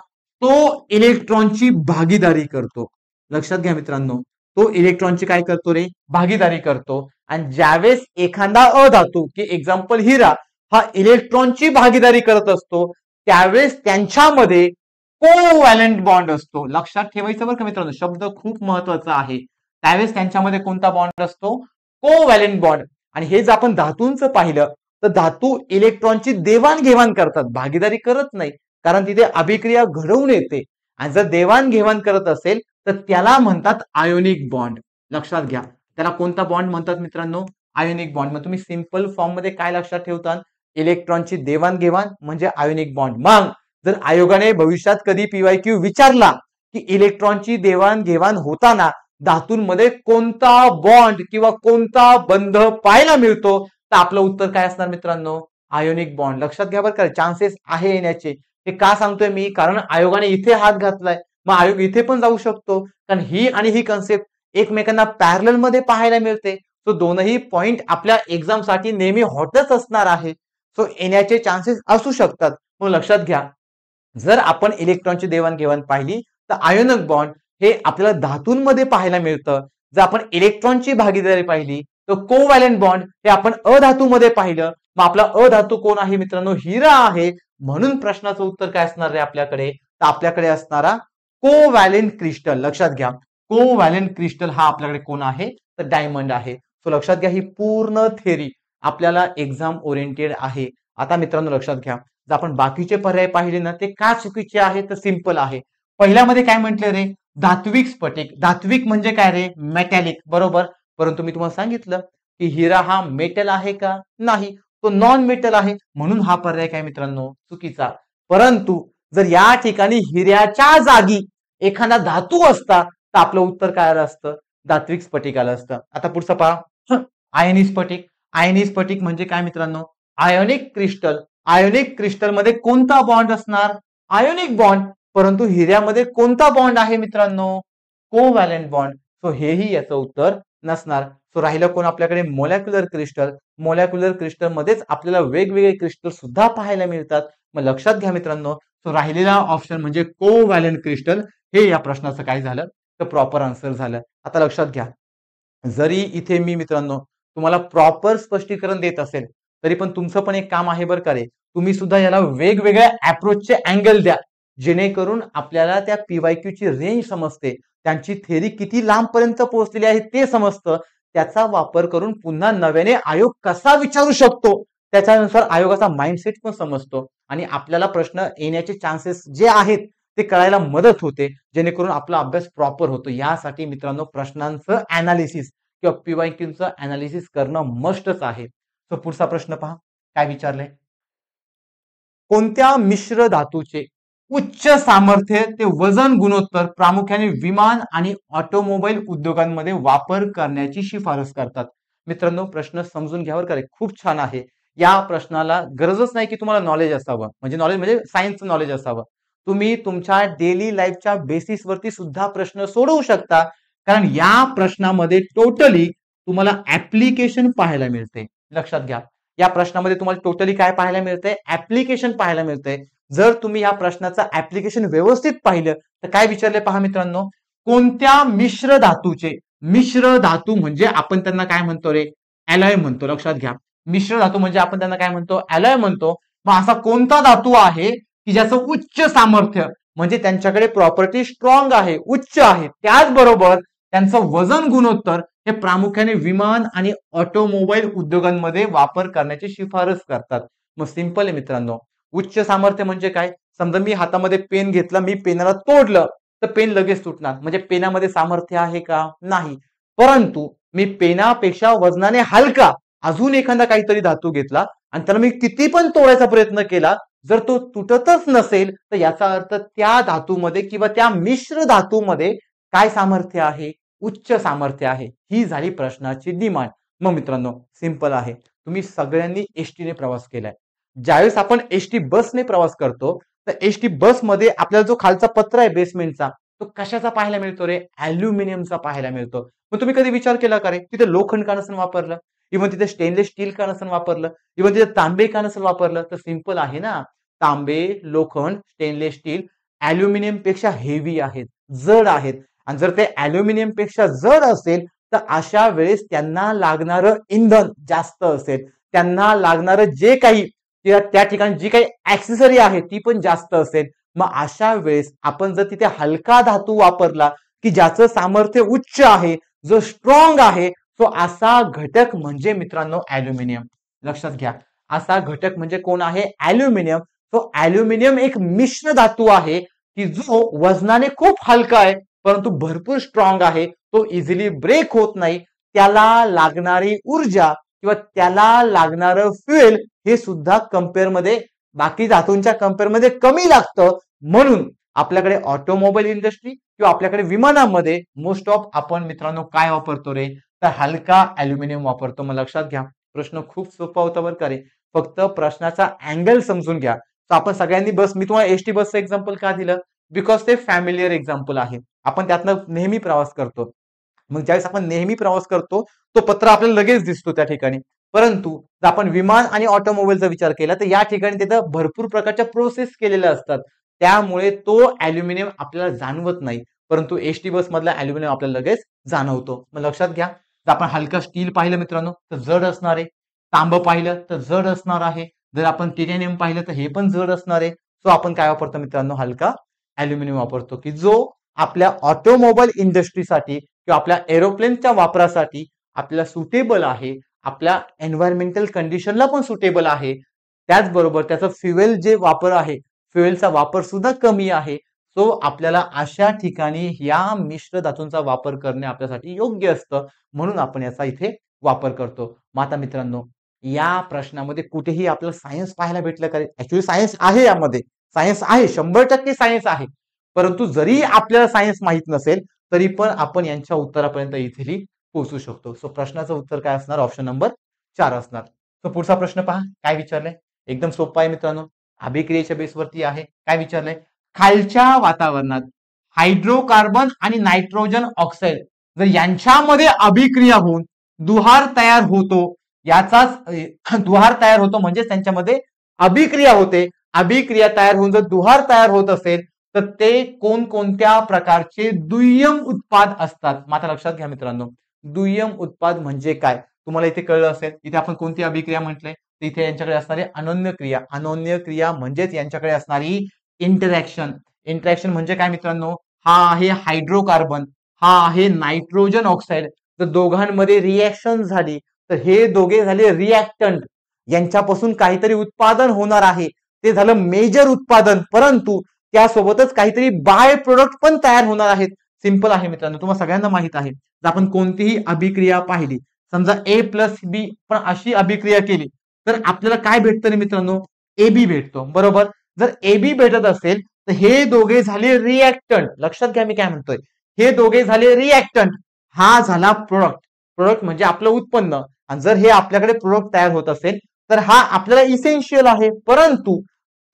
तो इलेक्ट्रॉनची भागीदारी करतो. लक्षात घ्या मित्रांनो, तो इलेक्ट्रॉनची काय करतो रे, भागीदारी करतो. आणि ज्यावेळेस एखादा अधातू की एक्झाम्पल हिरा हा इलेक्ट्रॉनची भागीदारी करत असतो, त्यावेळेस त्यांच्यामध्ये कोव्हॅलेंट बॉन्ड असतो. लक्षात ठेवायचं बरं का मित्रांनो, शब्द खूप महत्वाचा आहे. त्यावेळेस त्यांच्यामध्ये कोणता बॉन्ड असतो, कोव्हॅलेंट बॉन्ड. आणि हे जर आपण धातूंचं पाहिलं तर धातू इलेक्ट्रॉनची देवाणघेवाण करतात, भागीदारी करत नाही, कारण तिथे अभिक्रिया घडवून येते. आणि जर देवाणघेवाण करत असेल तर त्याला म्हणतात आयोनिक बॉन्ड. लक्षात घ्या, त्याला कोणता बॉन्ड म्हणतात मित्रांनो, आयोनिक बॉन्ड. मग तुम्ही सिंपल फॉर्म मध्ये काय लक्षात ठेवता, इलेक्ट्रॉनची देवाणघेवाण म्हणजे आयोनिक बॉन्ड. मग जर आयोगाने भविष्यात कधी पीवायक्यू विचारला की इलेक्ट्रॉनची देवाणघेवाण होताना धातूंमध्ये कोणता बॉन्ड किंवा कोणता बंध पाहायला मिळतो, तर आपलं उत्तर काय असणार मित्रांनो, आयोनिक बॉन्ड. लक्षात घ्या बरं का, चान्सेस आहे येण्याचे. हे का सांगतोय मी, कारण आयोगाने इथे हात घातलाय, मग आयोग इथे पण जाऊ शकतो, कारण ही आणि ही कन्सेप्ट एकमेकांना पॅरलल मध्ये पाहायला मिळते. सो दोनही पॉइंट आपल्या एक्झाम साठी नेहमी हॉटच असणार आहे. सो येण्याचे चान्सेस असू शकतात. मग लक्षात घ्या, जर आपण इलेक्ट्रॉनची देवाणघेवाण पाहिली तर आयोनिक बॉन्ड हे आपल्याला धातूंमध्ये पाहायला मिळतं. जर आपण इलेक्ट्रॉनची भागीदारी पाहिली तर कोव्हॅलेंट बॉन्ड हे आपण अधातूमध्ये पाहिलं. मग आपला अधातू कोण आहे मित्रांनो, हिरा आहे. म्हणून प्रश्नाचं उत्तर काय असणार आहे आपल्याकडे, तर आपल्याकडे असणारा कोव्हॅलेंट क्रिस्टल. लक्षात घ्या, कोव्हॅलेंट क्रिस्टल हा आपल्याकडे कोण आहे, तर डायमंड आहे. सो लक्षात घ्या, ही पूर्ण थेरी आपल्याला एक्झाम ओरिएंटेड आहे. आता मित्रांनो लक्षात घ्या, जर आपण बाकीचे पर्याय पाहिले ना ते का चुकीचे आहे, तर सिंपल आहे. पहिल्यामध्ये काय म्हटलं रे, धात्विक स्फटिक. धात्विक म्हणजे काय रे, मेटॅलिक, बरोबर. परंतु मी तुम्हाला सांगितलं की हिरा हा मेटल आहे का, नाही, तो नॉन मेटल आहे, म्हणून हा पर्याय काय मित्रांनो, चुकीचा. परंतु जर या ठिकाणी हिऱ्याच्या जागी एखादा धातू असता तर आपलं उत्तर काय आलं असतं, धात्विक स्फटिक आलं असतं. आता पुढचं पहा, आयनी स्फटिक. आयनी स्फटिक म्हणजे काय मित्रांनो, आयोनिक क्रिस्टल. आयोनिक क्रिस्टल मध्ये कोणता बॉन्ड असणार, आयोनिक बॉन्ड. परंतु हिऱ्यामध्ये कोणता बॉन्ड आहे मित्रांनो, कोव्हॅलेंट बॉन्ड. सो हेही याचं उत्तर नसणार. सो राहिलं कोण आपल्याकडे, मोलॅक्युलर क्रिस्टल. मोलॅक्युलर क्रिस्टल मध्येच आपल्याला वेगवेगळे क्रिस्टल सुद्धा पाहायला मिळतात. मग लक्षात घ्या मित्रांनो, सो राहिलेला ऑप्शन म्हणजे कोव्हॅलेंट क्रिस्टल हे या प्रश्नाचं काय झालं, तर प्रॉपर आन्सर झालं. आता लक्षात घ्या, जरी इथे मी मित्रांनो तुम्हाला प्रॉपर स्पष्टीकरण देत असेल तरी पण तुमचं पण एक काम आहे बरं का रे, तुम्ही सुद्धा याला वेगवेगळ्या अप्रोचचे अँगल द्या, जेणेकरून आपल्याला त्या पीवायक्यू ची रेंज समजते, त्यांची थेरी किती लांब पर्यंत पोहोचलेली आहे ते समजतं. त्याचा वापर करून पुन्हा नव्याने आयोग कसा विचारू शकतो त्याच्यानुसार आयोगाचा माइंडसेट पण समजतो, आणि आपल्याला प्रश्न येण्याचे चान्सेस जे आहेत ते कळायला मदत होते, जेणेकरून आपला अभ्यास प्रॉपर होतो. यासाठी मित्रांनो प्रश्नांचं अनालिसिस किंवा पीवायक्यूचं अनालिसिस करणं मस्टच आहे. सो पुढचा प्रश्न पहा, काय विचारलंय, कोणत्या मिश्र धातूचे उच्च सामर्थ्य ते वजन गुणोत्तर प्रामुख्याने विमान आणि ऑटोमोबाईल उद्योगांमध्ये वापर करण्याची शिफारस करतात. मित्रांनो, प्रश्न समजून घ्यावर का रे? खूप छान आहे. या प्रश्नाला गरजच नाही की तुम्हाला नॉलेज असावं, म्हणजे नॉलेज म्हणजे सायन्सचं नॉलेज असावं. तुम्ही तुमच्या डेली लाईफच्या बेसिसवरती सुद्धा प्रश्न सोडवू शकता, कारण या प्रश्नामध्ये टोटली तुम्हाला ऍप्लिकेशन पाहायला मिळते. लक्षात घ्या, या प्रश्नामध्ये तुम्हाला टोटली काय पाहायला मिळतंय? ऍप्लिकेशन पाहायला मिळतंय. जर तुम्ही या प्रश्नाचं ऍप्लिकेशन व्यवस्थित पाहिलं तर काय विचारले पहा मित्रांनो, कोणत्या मिश्र धातूचे, मिश्र धातू म्हणजे आपण त्यांना काय म्हणतो रे? ॲलॉय म्हणतो. लक्षात घ्या, मिश्र धातू म्हणजे आपण त्यांना काय म्हणतो? ॲलॉय म्हणतो. मग असा कोणता धातू आहे की ज्याचं उच्च सामर्थ्य, म्हणजे त्यांच्याकडे प्रॉपर्टी स्ट्रॉंग आहे, उच्च आहे, त्याचबरोबर त्यांचं वजन गुणोत्तर हे प्रामुख्याने विमान आणि ऑटोमोबाईल उद्योगांमध्ये वापर करण्याची शिफारस करतात. मग सिंपल आहे मित्रांनो, उच्च सामर्थ्य म्हणजे काय? समजा मी हातामध्ये पेन घेतला, मी पेनाला तोडलं तर पेन लगेच तुटणार, म्हणजे पेनामध्ये सामर्थ्य आहे का? नाही. परंतु मी पेनापेक्षा वजनाने हलका अजून एखादा काहीतरी धातू घेतला आणि त्याला मी किती पण तोडायचा प्रयत्न केला, जर तो तुटतच नसेल तर याचा अर्थ त्या धातूमध्ये किंवा त्या मिश्र धातूमध्ये काय सामर्थ्य आहे? उच्च सामर्थ्य आहे. ही झाली प्रश्नाची डिमांड. मग मित्रांनो, सिंपल आहे. तुम्ही सगळ्यांनी एसटीने प्रवास केलाय. ज्यावेळेस आपण एसटी बसने प्रवास करतो तर एसटी बसमध्ये आपल्याला जो खालचा पत्रा आहे बेसमेंटचा, तो कशाचा पाहायला मिळतो रे? अल्युमिनियमचा पाहायला मिळतो. मग तुम्ही कधी विचार केला का रे, तिथे लोखंड का नसेल वापरलं? इव्हन तिथे स्टेनलेस स्टील का नसेल वापरलं? इव्हन तिथे तांबे का नसेल वापरलं? तर सिंपल आहे ना, तांबे, लोखंड, स्टेनलेस स्टील अल्युमिनियम पेक्षा हेवी आहेत, जड आहेत. आणि जर ते अल्युमिनियम पेक्षा जड असेल तर अशा वेळेस त्यांना लागणारं इंधन जास्त असेल, त्यांना लागणारं जे काही त्या ठिकाणी जी काही ऍक्सेसरी आहे ती पण जास्त असेल. मग अशा वेळेस आपण जर तिथे हलका धातू वापरला की ज्याचं सामर्थ्य उच्च आहे, जो स्ट्रॉंग आहे, तो असा घटक म्हणजे मित्रांनो अल्युमिनियम. लक्षात घ्या, असा घटक म्हणजे कोण आहे? अल्युमिनियम. तो अल्युमिनियम एक मिश्र धातू आहे की जो वजनाने खूप हलका आहे परंतु भरपूर स्ट्रॉंग आहे. तो इझिली ब्रेक होत नाही. त्याला लागणारी ऊर्जा किंवा त्याला लागणारं फ्युएल हे सुद्धा कम्पेअरमध्ये बाकी धातूंच्या कम्पेअरमध्ये कमी लागतं. म्हणून आपल्याकडे ऑटोमोबाईल इंडस्ट्री किंवा आपल्याकडे विमानामध्ये मोस्ट ऑफ आपण मित्रांनो काय वापरतो रे? तर हलका अल्युमिनियम वापरतो. मग लक्षात घ्या, प्रश्न खूप सोपा होता बरं का रे. फक्त प्रश्नाचा अँगल समजून घ्या. तर आपण सगळ्यांनी मी तुम्हाला एसटी बसचं एक्झाम्पल का दिलं? बिकॉज ते फॅमिलियर एक्झाम्पल आहे. आपण त्यातनं नेहमी प्रवास करतो. मग ज्यावेळेस आपण नेहमी प्रवास करतो तो पत्रा आपल्याला लगेच दिसतो त्या ठिकाणी. परंतु जर आपण विमान आणि ऑटोमोबाईलचा विचार केला तर या ठिकाणी तिथं भरपूर प्रकारच्या प्रोसेस केलेल्या असतात. त्यामुळे तो अल्युमिनियम आपल्याला जाणवत नाही, परंतु एसटी बस मधला अल्युमिनियम आपल्याला लगेच जाणवतो. मग लक्षात घ्या, जर आपण हलका स्टील पाहिलं मित्रांनो तर जड असणार आहे. तांब पाहिलं तर जड असणार आहे. जर आपण टिटॅनियम पाहिलं तर हे पण जड असणार आहे. सो आपण काय वापरतो मित्रांनो? हलका अल्युमिनियम वापरतो की जो आपल्या ऑटोमोबाईल इंडस्ट्रीसाठी किंवा आपल्या एरोप्लेनच्या वापरासाठी आपल्याला सुटेबल आहे, आपल्या एन्व्हायरमेंटल कंडिशनला पण सुटेबल आहे. त्याचबरोबर त्याचा फ्युएल जे वापर आहे, फ्युएलचा वापर सुद्धा कमी आहे. सो आपल्याला अशा ठिकाणी या मिश्र धातूंचा वापर करणे आपल्यासाठी योग्य असतं, म्हणून आपण याचा इथे वापर करतो. मग आता मित्रांनो, या प्रश्नामध्ये कुठेही आपल्याला सायन्स पाहायला भेटलं का? ऍक्च्युली सायन्स आहे, यामध्ये सायन्स आहे, 100% सायन्स आहे. परंतु जरी आपल्याला सायन्स माहित नसेल तरी पण आपण यांच्या उत्तरापर्यंत इझिली पोहोचू शकतो. सो प्रश्नाचं उत्तर काय असणार? ऑप्शन नंबर 4 असणार. सो पुढचा प्रश्न पहा काय विचारलंय. एकदम सोपा आहे मित्रांनो, अभिक्रियेच्या बेसवरती आहे. काय विचारलंय? खालच्या वातावरणात हायड्रोकार्बन आणि नायट्रोजन ऑक्साईड जर यांच्यामध्ये अभिक्रिया होऊन दुहार तयार होतो, याचाच दुहार तयार होतो म्हणजे त्यांच्यामध्ये अभिक्रिया होते. अभिक्रिया तयार होऊन जर दुहार तयार होत असेल तर ते कोणकोणत्या प्रकारचे दुय्यम उत्पाद असतात? मात्र लक्षात घ्या मित्रांनो, दुय्यम उत्पाद म्हणजे काय तुम्हाला इथे कळलं असेल. इथे आपण कोणती अभिक्रिया म्हटलंय? इथे यांच्याकडे असणारी अनोन्य क्रिया. अनोन्य क्रिया म्हणजेच यांच्याकडे असणारी इंटरॅक्शन. इंटरॅक्शन म्हणजे काय मित्रांनो? हा आहे हायड्रोकार्बन, हा आहे नायट्रोजन ऑक्साईड. जर दोघांमध्ये रिएक्शन झाली तर हे दोघे झाले रिएक्टंट. यांच्यापासून काहीतरी उत्पादन होणार आहे, ते झालं मेजर उत्पादन. परंतु त्यासोबतच काहीतरी बाय प्रोडक्ट पण तयार होणार आहेत. सिंपल आहे मित्रांनो, तुम्हाला सगळ्यांना माहित आहे. जर आपण कोणतीही अभिक्रिया पाहिली, समजा ए प्लस बी पण अशी अभिक्रिया केली तर आपल्याला काय भेटतं रे मित्रांनो? ए बी भेटतो, बरोबर. जर ए बी भेटत असेल तर हे दोघे झाले रिएक्टंट. लक्षात घ्या मी काय म्हणतोय, हे दोघे झाले रिएक्टंट, हा झाला प्रोडक्ट. प्रोडक्ट म्हणजे आपलं उत्पन्न. आणि जर हे आपल्याकडे प्रोडक्ट तयार होत असेल तर हा आपल्याला इसेन्शियल आहे. परंतु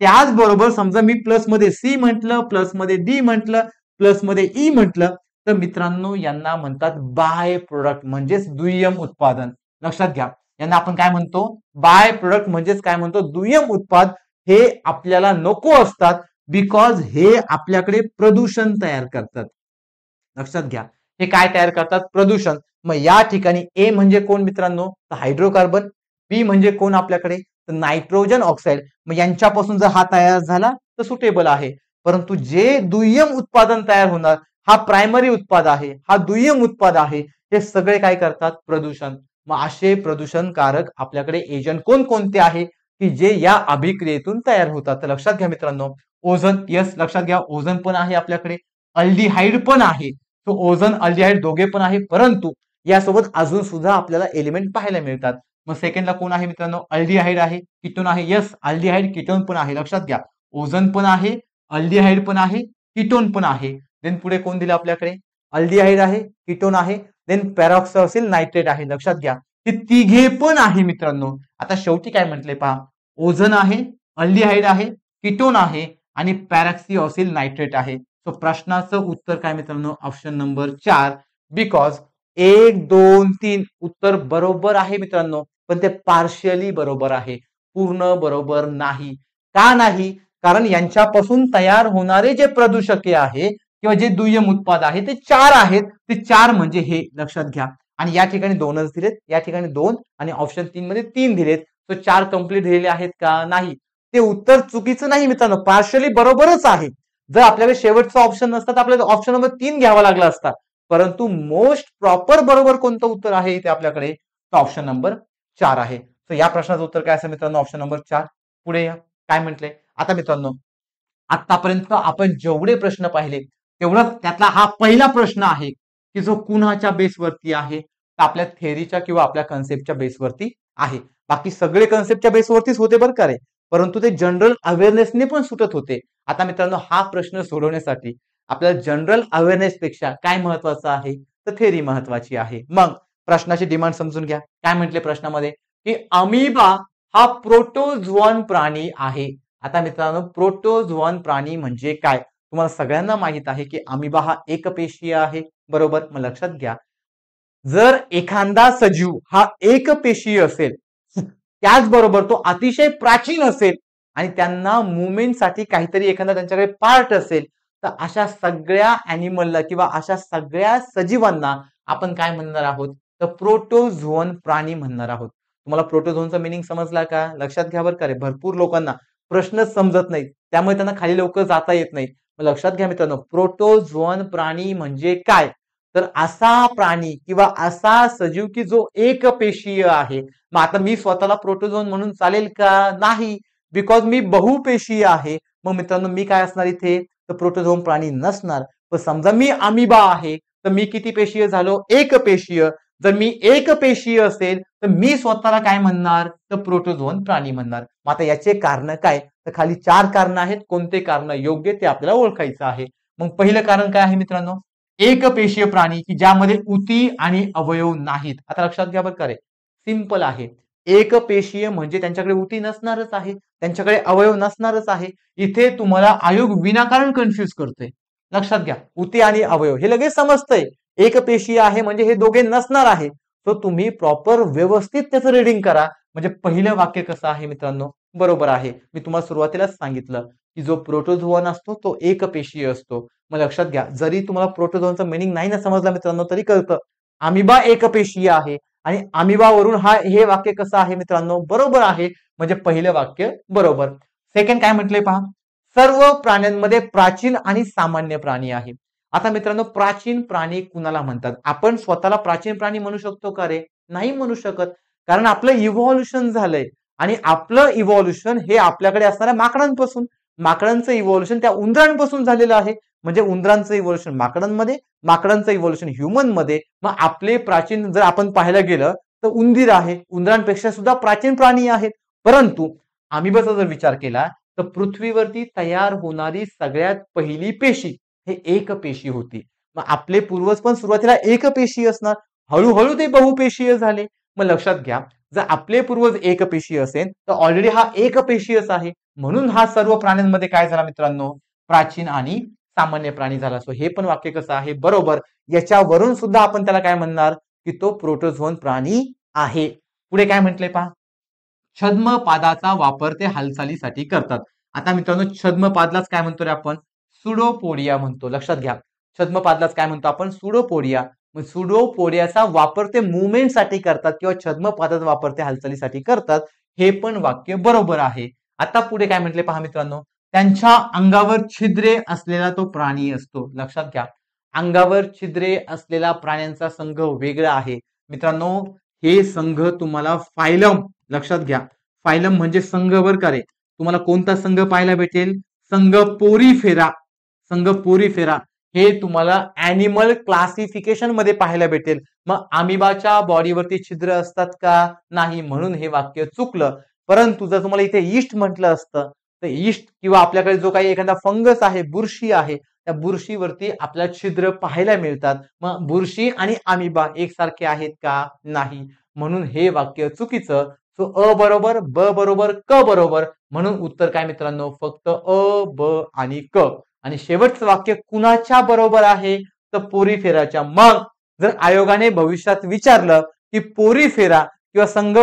त्याचबरोबर समजा मी प्लस मध्ये सी म्हटलं, प्लस मध्ये डी म्हटलं, प्लस मध्ये ई म्हटलं, तर मित्रांनो यांना म्हणतात बाय प्रोडक्ट म्हणजेच दुय्यम उत्पादन. लक्षात घ्या, यांना आपण काय म्हणतो, बाय प्रोडक्ट म्हणजेच काय म्हणतो, दुय्यम उत्पाद. हे आपल्याला नको असतात बिकॉज हे आपल्याकडे प्रदूषण तयार करतात. लक्षात घ्या, हे काय तयार करतात, प्रदूषण. मग या ठिकाणी ए म्हणजे कोण मित्रांनो, तर हायड्रोकार्बन. बी म्हणजे कोण आपल्याकडे, तर नायट्रोजन ऑक्साईड. मग यांच्यापासून जर हा तयार झाला तर सुटेबल आहे. परंतु जे दुय्यम उत्पादन तयार होणार, हा प्रायमरी उत्पाद आहे, हा दुय्यम उत्पाद आहे, हे सगळे काय करतात, प्रदूषण. मग असे प्रदूषणकारक आपल्याकडे एजंट कोणकोणते आहे की जे या अभिक्रियेतून तयार होतात. तर लक्षात घ्या मित्रांनो, ओझोन, यस लक्षात घ्या, ओझोन पण आहे आपल्याकडे, अल्डिहाइड पण आहे. तो ओझोन अल्डिहाइड दोघे पण आहे. परंतु यासोबत अजून सुद्धा आपल्याला एलिमेंट पाहायला मिळतात. मग सेकंडला कोण आहे मित्रांनो, अल्डिहाइड आहे, कीटोन आहे. यस, अल्डिहाइड कीटोन पण आहे. लक्षात घ्या, ओझोन पण आहे, अल्डिहाइड पण आहे, कीटोन पण आहे. देन पुढे कोण दिलं आपल्याकडे, अल्डिहाइड आहे, कीटोन आहे, देन पॅरॉक्सॉसिल नायट्रेट आहे. लक्षात घ्या, हे तिघे पण आहे मित्रांनो. आता शेवटी काय म्हटले पहा, ओझोन आहे, अल्डिहाइड आहे, कीटोन आहे आणि पॅरॉक्सिऑसिल नायट्रेट आहे. सो प्रश्नाचं उत्तर काय मित्रांनो, ऑप्शन नंबर 4. बिकॉज 1, 2, 3 उत्तर बरोबर आहे मित्रांनो, पण ते पार्शियली बरोबर आहे, पूर्ण बरोबर नाही. का नाही, कारण यांच्यापासून तयार होणारे जे प्रदूषके आहे किंवा जे दुय्यम उत्पाद आहे ते 4 आहेत. ते 4 म्हणजे हे, लक्षात घ्या. आणि या ठिकाणी 2च दिलेत, या ठिकाणी 2 आणि ऑप्शन 3 मध्ये 3 दिलेत. तो 4 कंप्लीट दिलेले आहेत का, नाही. ते उत्तर चुकीचं नाही मित्रांनो, पार्शियली बरोबरच आहे. जर आपल्याकडे शेवटचा ऑप्शन नसता तर आपल्याला ऑप्शन नंबर 3 घ्यावा लागला असता. परंतु मोस्ट प्रॉपर बरोबर कोणतं उत्तर आहे इथे आपल्याकडे, ऑप्शन नंबर 4 आहे. तर या प्रश्नाचं उत्तर काय असेल मित्रांनो, ऑप्शन नंबर 4. पुढे या, काय म्हटलंय आता मित्रांनो, आतापर्यंत आपण जेवढे प्रश्न पाहिले तेवढा त्यातला हा पहिला प्रश्न आहे की जो कुणाच्या बेसवरती आहे, तर आपल्या थेअरीच्या किंवा आपल्या कन्सेप्टच्या बेसवरती आहे. बाकी सगळे कन्सेप्टच्या बेसवरतीच होते बरं का रे, परंतु ते जनरल अवेअरनेसने पण सुटत होते. आता मित्रांनो, हा प्रश्न सोडवण्यासाठी आपल्याला जनरल अवेअरनेस पेक्षा काय महत्वाचं आहे, तर थेअरी महत्वाची आहे. मग प्रश्नाची डिमांड समजून घ्या. काय म्हटले प्रश्नामध्ये, की अमिबा हा प्रोटोझोअन प्राणी आहे. आता मित्रांनो, प्रोटोझोअन प्राणी म्हणजे काय, तुम्हाला सगळ्यांना माहित आहे की अमिबा हा एकपेशीय आहे, बरोबर. मग लक्षात घ्या, जर एखादा सजीव हा एकपेशीय असेल, त्याचबरोबर तो अतिशय प्राचीन असेल आणि त्यांना मुवमेंटसाठी काहीतरी एखादा त्यांच्याकडे पार्ट असेल, तर अशा सगळ्या अॅनिमलला किंवा अशा सगळ्या सजीवांना आपण काय म्हणणार आहोत, तर प्रोटोझोअन प्राणी म्हणणार आहोत. तुम्हाला प्रोटोझोनचा मिनिंग समजला का, लक्षात घ्या बरं का रे. भरपूर लोकांना प्रश्नच समजत नाही, त्यामुळे त्यांना खाली लवकर जाता येत नाही. लक्षात घ्या मित्रांनो, प्रोटोझोअन प्राणी म्हणजे काय, तर असा प्राणी किंवा असा सजीव की जो एकपेशीय आहे. मग आता मी स्वतःला प्रोटोझोन म्हणून चालेल का, नाही, बिकॉज मी बहुपेशीय आहे. मग मित्रांनो, मी काय असणार इथे, तर प्रोटोझोन प्राणी नसणार. पण समजा मी अमिबा आहे, तर मी किती पेशीय झालो, एकपेशीय. जर मी एकपेशीय असेल तर मी स्वतःला काय म्हणणार, तर प्रोटोझोन प्राणी म्हणणार. मग आता याचे कारण काय, तर खाली 4 कारण आहेत. कोणते कारण योग्य ते आपल्याला ओळखायचं आहे. मग पहिलं कारण काय आहे मित्रांनो, एकपेशीय प्राणी की ज्यामध्ये उती आणि अवयव नाहीत. आता लक्षात घ्या बरं का रे, सिंपल आहे. एकपेशीय म्हणजे त्यांच्याकडे उती नसणारच आहे, त्यांच्याकडे अवयव नसणारच आहे. इथे तुम्हाला आयोग विनाकारण कन्फ्युज करतोय. लक्षात घ्या, उती आणि अवयव हे लगेच समजतंय, एकपेशीय आहे म्हणजे हे दोघे नसणार आहे. तो तुम्ही प्रॉपर व्यवस्थित त्याचं रीडिंग करा. म्हणजे पहिलं वाक्य कसं आहे मित्रांनो, बरोबर आहे. मी तुम्हाला सुरुवातीलाच सांगितलं की जो प्रोटोझोअन असतो तो एकपेशीय असतो. मग लक्षात घ्या, जरी तुम्हाला प्रोटोझोनचा मिनिंग नाही ना समजला मित्रांनो, तरी कळतं अमिबा एकपेशीय आहे. आणि अमिबावरून हे वाक्य कसं आहे मित्रांनो, बरोबर आहे. म्हणजे पहिलं वाक्य बरोबर. सेकंड काय म्हटलंय पहा, सर्व प्राण्यांमध्ये प्राचीन आणि सामान्य प्राणी आहे. आता मित्रांनो, प्राचीन प्राणी कुणाला म्हणतात, आपण स्वतःला प्राचीन प्राणी म्हणू शकतो का रे, नाही म्हणू शकत. कारण आपलं इव्हॉल्युशन झालंय आणि आपलं इव्हॉल्युशन हे आपल्याकडे असणाऱ्या माकडांपासून, माकडांचं इव्हॉल्युशन त्या उंदरांपासून झालेलं आहे. म्हणजे उंदरांचं इव्हॉल्युशन माकडांमध्ये, माकडांचं इव्हॉल्युशन ह्युमन मध्ये. मग आपले प्राचीन जर आपण पाहायला गेलं तर उंदीर आहे, उंदरांपेक्षा सुद्धा प्राचीन प्राणी आहेत. परंतु अमिबाचा जर विचार केला तर पृथ्वीवरती तयार होणारी सगळ्यात पहिली पेशी हे एकपेशी होती. मग आपले पूर्वज पण सुरुवातीला एकपेशी असणार, हळूहळू ते बहुपेशीय झाले. मग लक्षात घ्या, जर आपले पूर्वज एकपेशीय असेल तर ऑलरेडी हा एकपेशीयच आहे. म्हणून हा सर्व प्राण्यांमध्ये काय झाला मित्रांनो, प्राचीन आणि सामान्य प्राणी झाला. सो हे पण वाक्य कसं आहे, बरोबर. याच्यावरून सुद्धा आपण त्याला काय म्हणणार, की तो प्रोटोझोन प्राणी आहे. पुढे काय म्हटलंय पहा, छद्मपादाचा वापर ते हालचालीसाठी करतात. आता मित्रांनो, छद्मपादलाच काय म्हणतो रे आपण, सुडोपोडिया म्हणतो. लक्षात घ्या, छद्मपादलाच काय म्हणतो आपण, सुडोपोडिया. मग सुडोपोडियाचा वापर ते मुवमेंटसाठी करतात किंवा छद्मपादाचा वापर ते हालचालीसाठी करतात. हे पण वाक्य बरोबर आहे. आता पुढे काय म्हटले पहा मित्रांनो, त्यांच्या अंगावर छिद्रे असलेला तो प्राणी असतो. लक्षात घ्या, अंगावर छिद्रे असलेला प्राण्यांचा संघ वेगळा आहे मित्रांनो. हे संघ तुम्हाला फायलम, लक्षात घ्या, फायलम म्हणजे संघ बर का रे. तुम्हाला कोणता संघ पाहायला भेटेल, संघ पोरीफेरा. संघ पोरीफेरा हे तुम्हाला अॅनिमल क्लासिफिकेशन मध्ये पाहायला भेटेल. मग अमिबाच्या बॉडीवरती छिद्र असतात का, नाही, म्हणून हे वाक्य चुकलं. परंतु जर तुम्हाला इथे ईस्ट म्हटलं असतं तर ईस्ट किंवा आपल्याकडे जो काही एखादा फंगस आहे, बुरशी आहे, त्या बुरशीवरती आपल्याला छिद्र पाहायला मिळतात. मग बुरशी आणि अमिबा एकसारखे आहेत का, नाही, म्हणून हे वाक्य चुकीचं. सो अ बरोबर, ब बरोबर, क बरोबर, म्हणून उत्तर काय मित्रांनो, फक्त अ, ब आणि क. आणि शेवटचं वाक्य कुणाच्या बरोबर आहे, तर पोरीफेराच्या. मग जर आयोगाने भविष्यात विचारलं की पोरीफेरा किंवा संघ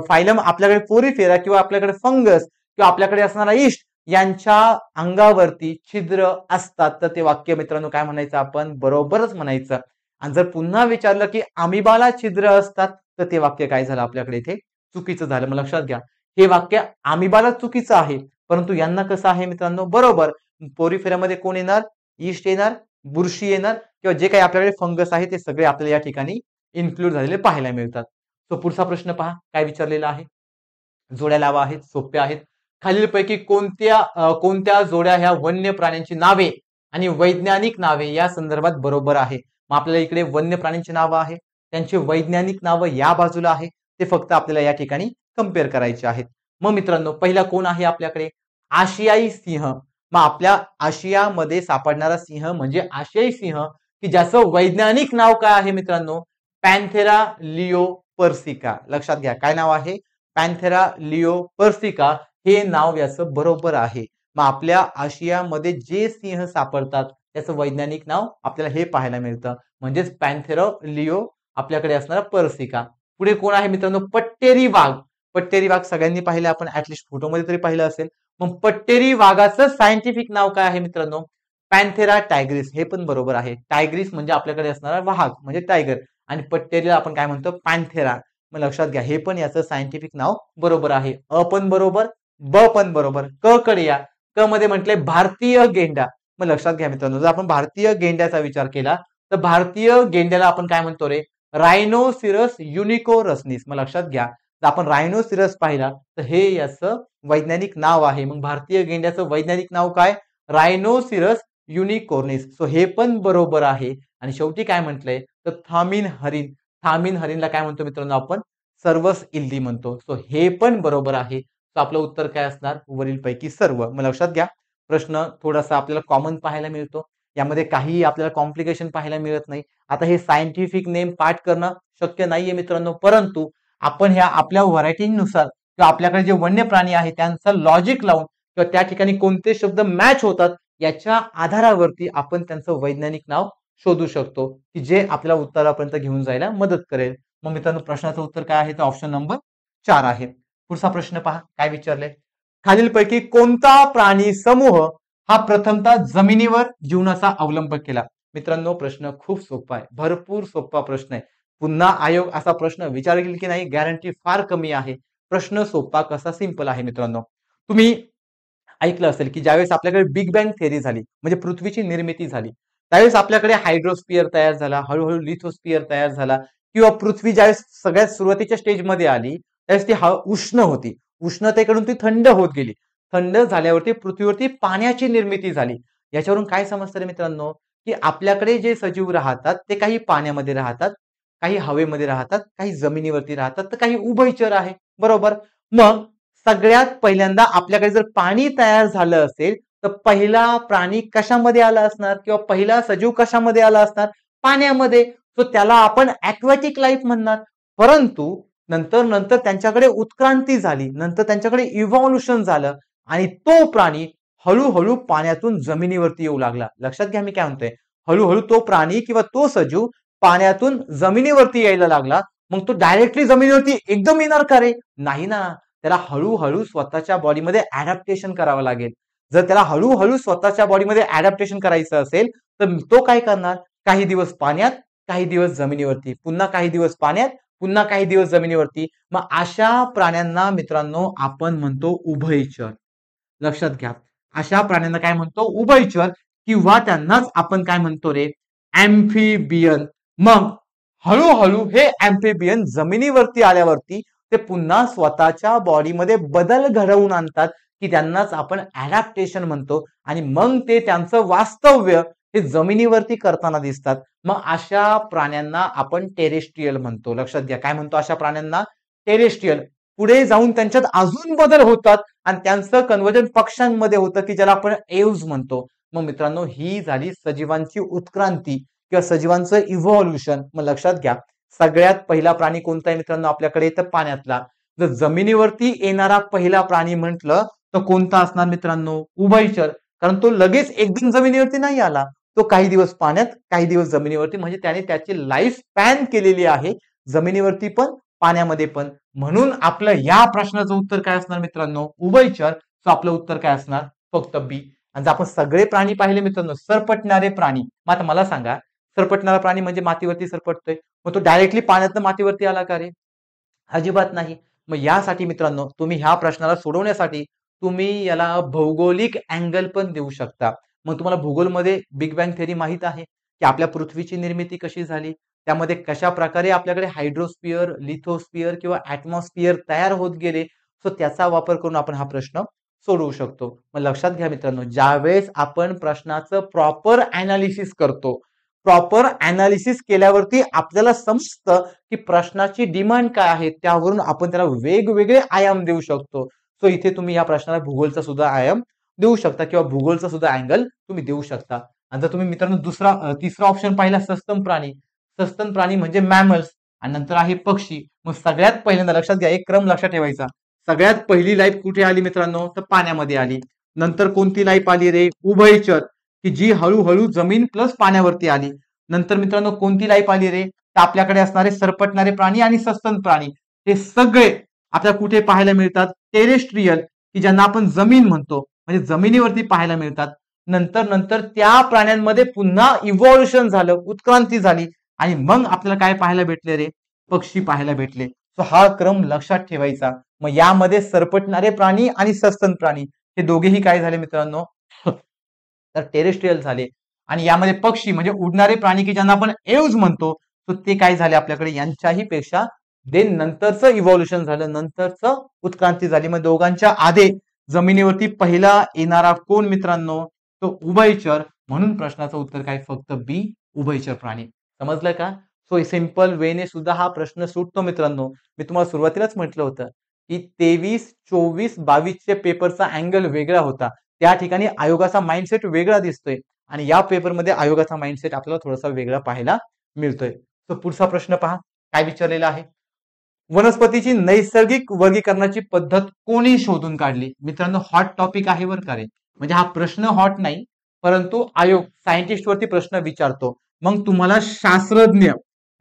फायलम आपल्याकडे पोरीफेरा किंवा आपल्याकडे फंगस किंवा आपल्याकडे असणारा ईस्ट यांच्या अंगावरती छिद्र असतात, तर ते वाक्य मित्रांनो काय म्हणायचं आपण, बरोबरच म्हणायचं. आणि जर पुन्हा विचारलं की अमिबाला छिद्र असतात, तर ते वाक्य काय झालं आपल्याकडे इथे चुकीचं झालं. मग लक्षात घ्या, हे वाक्य अमिबाला चुकीचं आहे, परंतु यांना कसं आहे मित्रांनो, बरोबर. पोरीफेरामध्ये कोण येणार, ईस्ट येणार, बुरशी येणार किंवा जे काही आपल्याकडे फंगस आहे ते सगळे आपल्याला या ठिकाणी इन्क्लूड झालेले पाहायला मिळतात. तो पुढचा प्रश्न पहा काय विचारलेला आहे, जोड्या लावा आहेत, सोप्या आहेत. खालीलपैकी कोणत्या जोड्या ह्या वन्य प्राण्यांची नावे आणि वैज्ञानिक नावे या संदर्भात बरोबर आहे. मग आपल्याला इकडे वन्य प्राण्यांची नावं आहे, त्यांची वैज्ञानिक नावं या बाजूला आहे, ते फक्त आपल्याला या ठिकाणी कम्पेअर करायचे आहेत. मग मित्रांनो, पहिला कोण आहे आपल्याकडे, आशियाई सिंह. मग आपल्या आशियामध्ये सापडणारा सिंह म्हणजे आशियाई सिंह, की ज्याचं वैज्ञानिक नाव काय आहे मित्रांनो, पॅन्थेरा लिओ पर्सिका. लक्षात घ्या, काय नाव आहे, पॅन्थेरा लिओ पर्सिका, हे नाव याचं बरोबर आहे. मग आपल्या आशियामध्ये जे सिंह सापडतात त्याचं वैज्ञानिक नाव आपल्याला हे पाहायला मिळतं, म्हणजेच पॅन्थेरा लिओ आपल्याकडे असणारा पर्सिका. पुढे कोण आहे मित्रांनो, पट्टेरी वाघ. पट्टेरी वाघ सगळ्यांनी पाहिलं, आपण ऍटलिस्ट फोटोमध्ये तरी पाहिलं असेल. मग पट्टेरी वाघाचं सायंटिफिक नाव काय आहे मित्रांनो, पॅन्थेरा टायग्रिस. हे पण बरोबर आहे. टायग्रिस म्हणजे आपल्याकडे असणारा वाघ म्हणजे टायगर, आणि पट्टेरीला आपण काय म्हणतो, पॅन्थेरा. मग लक्षात घ्या, हे पण याचं सायंटिफिक नाव बरोबर आहे. अ पण बरोबर, ब पण बरोबर. क कडे या, क मध्ये म्हटले भारतीय गेंडा. मग लक्षात घ्या मित्रांनो, जर आपण भारतीय गेंड्याचा विचार केला तर भारतीय गेंड्याला आपण काय म्हणतो रे, रायनोसिरस युनिकोरसनिस. मग लक्षात घ्या, जर आपण रायनोसिरस पाहिला तर हे याचं वैज्ञानिक नाव आहे. मग भारतीय गेंड्याचं वैज्ञानिक नाव काय, रायनोसिरस युनिकोर्निस. सो हे पण बरोबर आहे. आणि शेवटी काय म्हटलंय, तर थामिन हरिण. थामिन हरिणला काय म्हणतो मित्रांनो आपण, सर्वस इल्दी म्हणतो. सो हे पण बरोबर आहे. सो आपलं उत्तर काय असणार, वरीलपैकी सर्व. मग लक्षात घ्या, प्रश्न थोडासा आपल्याला कॉमन पाहायला मिळतो, यामध्ये काही आपल्याला कॉम्प्लिकेशन पाहायला मिळत नाही. आता हे सायंटिफिक नेम पाठ करणं शक्य नाहीये मित्रांनो, परंतु आपण ह्या आपल्या व्हरायटीनुसार किंवा आपल्याकडे जे वन्य प्राणी आहे त्यांचं लॉजिक लावून किंवा त्या ठिकाणी कोणते शब्द मॅच होतात याच्या आधारावरती आपण त्यांचं वैज्ञानिक नाव शोधू शकतो, की जे आपल्याला उत्तरापर्यंत घेऊन जायला मदत करेल. मग मित्रांनो, प्रश्नाचं उत्तर काय आहे, तर ऑप्शन नंबर 4 आहे. पुढचा प्रश्न पहा काय विचारले, खालीलपैकी कोणता प्राणी समूह हा प्रथमतः जमिनीवर जीवनाचा अवलंब केला. मित्रांनो, प्रश्न खूप सोपा आहे, भरपूर सोपा प्रश्न आहे. पुन्हा आयोग असा प्रश्न विचारेल की नाही गॅरंटी फार कमी आहे. प्रश्न सोपा कसा सिंपल आहे मित्रांनो. तुम्ही ऐकलं असेल की ज्यावेळेस आपल्याकडे बिग बँग थेरी झाली म्हणजे पृथ्वीची निर्मिती झाली, त्यावेळेस आपल्याकडे हायड्रोस्पियर तयार झाला, हळूहळू लिथोस्पियर तयार झाला, किंवा पृथ्वी ज्यावेळेस सगळ्यात सुरुवातीच्या स्टेजमध्ये आली त्यावेळेस ती उष्ण होती, उष्णतेकडून ती थंड होत गेली, थंड झाल्यावरती पृथ्वीवरती पाण्याची निर्मिती झाली. याच्यावरून काय समजतं रे मित्रांनो, की आपल्याकडे जे सजीव राहतात ते काही पाण्यामध्ये राहतात, काही हवेमध्ये राहतात, काही जमिनीवरती राहतात, तर काही उभयचर आहे, बरोबर. मग सगळ्यात पहिल्यांदा आपल्याकडे जर पाणी तयार झालं असेल तर पहिला प्राणी कशामध्ये आला असणार किंवा पहिला सजीव कशामध्ये आला असणार, पाण्यामध्ये. सो त्याला आपण ॲक्वॅटिक लाईफ म्हणणार. परंतु नंतर नंतर त्यांच्याकडे उत्क्रांती झाली, नंतर त्यांच्याकडे इव्हॉल्युशन झालं आणि तो प्राणी हळूहळू पाण्यातून जमिनीवरती येऊ लागला. लक्षात घ्या मी काय म्हणतोय, हळूहळू तो प्राणी किंवा तो सजीव पाण्यातून जमिनीवरती यायला लागला. मग तो डायरेक्टली जमिनीवरती एकदम येणार का रे? नाही ना, त्याला हळूहळू स्वतःच्या बॉडीमध्ये ऍडॅप्टेशन करावं लागेल. जर त्याला हळूहळू स्वतःच्या बॉडीमध्ये ऍडॅप्टेशन करायचं असेल तर तो काय करणार, काही दिवस पाण्यात, काही दिवस जमिनीवरती, पुन्हा काही दिवस पाण्यात, पुन्हा काही दिवस जमिनीवरती. मग अशा प्राण्यांना मित्रांनो आपण म्हणतो उभयचर. लक्षात घ्या, अशा प्राण्यांना काय म्हणतो, उभयचर, किंवा त्यांनाच आपण काय म्हणतो रे, ॲम्फिबियन. मग हळूहळू हे ॲम्फिबियन जमिनीवरती आल्यावरती ते पुन्हा स्वतःच्या बॉडीमध्ये बदल घडवून आणतात की त्यांनाच आपण ॲडॅप्टेशन म्हणतो आणि मग ते त्यांचं वास्तव्य हे जमिनीवरती करताना दिसतात. मग अशा प्राण्यांना आपण टेरेस्ट्रियल म्हणतो. लक्षात घ्या, काय म्हणतो अशा प्राण्यांना, टेरेस्ट्रियल. पुढे जाऊन त्यांच्यात अजून बदल होतात आणि त्यांचं कन्वर्जन पक्ष्यांमध्ये होतं की ज्याला आपण एव्ज म्हणतो. मग मित्रांनो ही झाली सजीवांची उत्क्रांती किंवा सजीवांचं इव्हॉल्युशन. मग लक्षात घ्या, सगळ्यात पहिला प्राणी कोणता आहे मित्रांनो आपल्याकडे, तर पाण्यातला. जर जमिनीवरती येणारा पहिला प्राणी म्हटलं तर कोणता असणार मित्रांनो, उभयचर. कारण तो लगेच एकदम जमिनीवरती नाही आला, तो काही दिवस पाण्यात, काही दिवस जमिनीवरती, म्हणजे त्याने त्याची लाईफ स्पॅन केलेली आहे जमिनीवरती पण पाण्यामध्ये पण. म्हणून आपलं या प्रश्नाचं उत्तर काय असणार मित्रांनो, उभयचर. सो आपलं उत्तर काय असणार, फक्त बी. आणि जर आपण सगळे प्राणी पाहिले मित्रांनो, सरपटणारे प्राणी, मग आता मला सांगा, सरपटणारा प्राणी म्हणजे मातीवरती सरपटतोय, मग तो डायरेक्टली पाण्यातनं मातीवरती आला का रे? अजिबात नाही. मग यासाठी मित्रांनो तुम्ही ह्या प्रश्नाला सोडवण्यासाठी तुम्ही याला भौगोलिक अँगल पण देऊ शकता. मग तुम्हाला भूगोलमध्ये बिग बँग थेरी माहित आहे की आपल्या पृथ्वीची निर्मिती कशी झाली, त्यामध्ये कशा प्रकारे आपल्याकडे हायड्रोस्फिअर, लिथोस्फिअर किंवा ॲटमॉस्फिअर तयार होत गेले. सो त्याचा वापर करून आपण हा प्रश्न सोडवू शकतो. मग लक्षात घ्या मित्रांनो, ज्यावेळेस आपण प्रश्नाचं प्रॉपर अनालिसिस करतो, प्रॉपर अनालिसिस केल्यावरती आपल्याला समजतं की प्रश्नाची डिमांड काय आहे, त्यावरून आपण त्याला वेगवेगळे आयाम देऊ शकतो. सो इथे तुम्ही या प्रश्नाला भूगोलचा सुद्धा आयाम देऊ शकता किंवा भूगोलचा सुद्धा अँगल तुम्ही देऊ शकता. आणि जर तुम्ही मित्रांनो तिसरा ऑप्शन पाहिला, सस्तन प्राणी. सस्तन प्राणी म्हणजे मॅमल्स आणि नंतर आहे पक्षी. मग सगळ्यात पहिल्यांदा लक्षात घ्या, एक क्रम लक्षात ठेवायचा. सगळ्यात पहिली लाईफ कुठे आली मित्रांनो, तर पाण्यामध्ये आली. नंतर कोणती लाईफ आली रे, उभयचर, की जी हळूहळू जमीन प्लस पाण्यावरती आली. नंतर मित्रांनो कोणती लाईफ आली रे, तर आपल्याकडे असणारे सरपटणारे प्राणी आणि सस्तन प्राणी. हे सगळे आपल्याला कुठे पाहायला मिळतात, टेरेस्ट्रियल, की ज्यांना आपण जमीन म्हणतो, म्हणजे जमिनीवरती पाहायला मिळतात. नंतर नंतर त्या प्राण्यांमध्ये पुन्हा इव्हॉल्युशन झालं, उत्क्रांती झाली आणि मग आपल्याला काय पाहायला भेटले रे, पक्षी पाहायला भेटले. सो हा क्रम लक्षात ठेवायचा. मग यामध्ये सरपटणारे प्राणी आणि सस्तन प्राणी हे दोघेही काय झाले मित्रांनो, तर टेरेस्ट्रियल झाले. आणि यामध्ये पक्षी म्हणजे उडणारे प्राणी की ज्यांना आपण एव्ज म्हणतो, तर ते काय झाले आपल्याकडे, यांच्याही पेक्षा नंतरचं इव्हॉल्युशन झालं, नंतरचं उत्क्रांती झाली. मग दोघांच्या आधी जमिनीवरती पहिला येणारा कोण मित्रांनो, तो उभयचर. म्हणून प्रश्नाचं उत्तर काय, फक्त बी, उभयचर प्राणी. समजलं का? सो सिंपल वेने सुद्धा हा प्रश्न सुटतो मित्रांनो. मी तुम्हाला सुरुवातीलाच म्हटलं होतं की 23, 24, 22चे पेपरचा अँगल वेगळा होता. त्या ठिकाणी आयोगाचा माइंडसेट वेगळा दिसतोय आणि या पेपरमध्ये आयोगाचा माइंडसेट आपल्याला थोडासा वेगळा पाहायला मिळतोय. सो पुढचा प्रश्न पहा, काय विचारलेला आहे. वनस्पतीची नैसर्गिक वर्गीकरणाची पद्धत कोणी शोधून काढली? मित्रांनो हॉट टॉपिक आहे बरं का रे. म्हणजे हा प्रश्न हॉट नाही, परंतु आयोग सायंटिस्ट वरती प्रश्न विचारतो. मग तुम्हाला शास्त्रज्ञ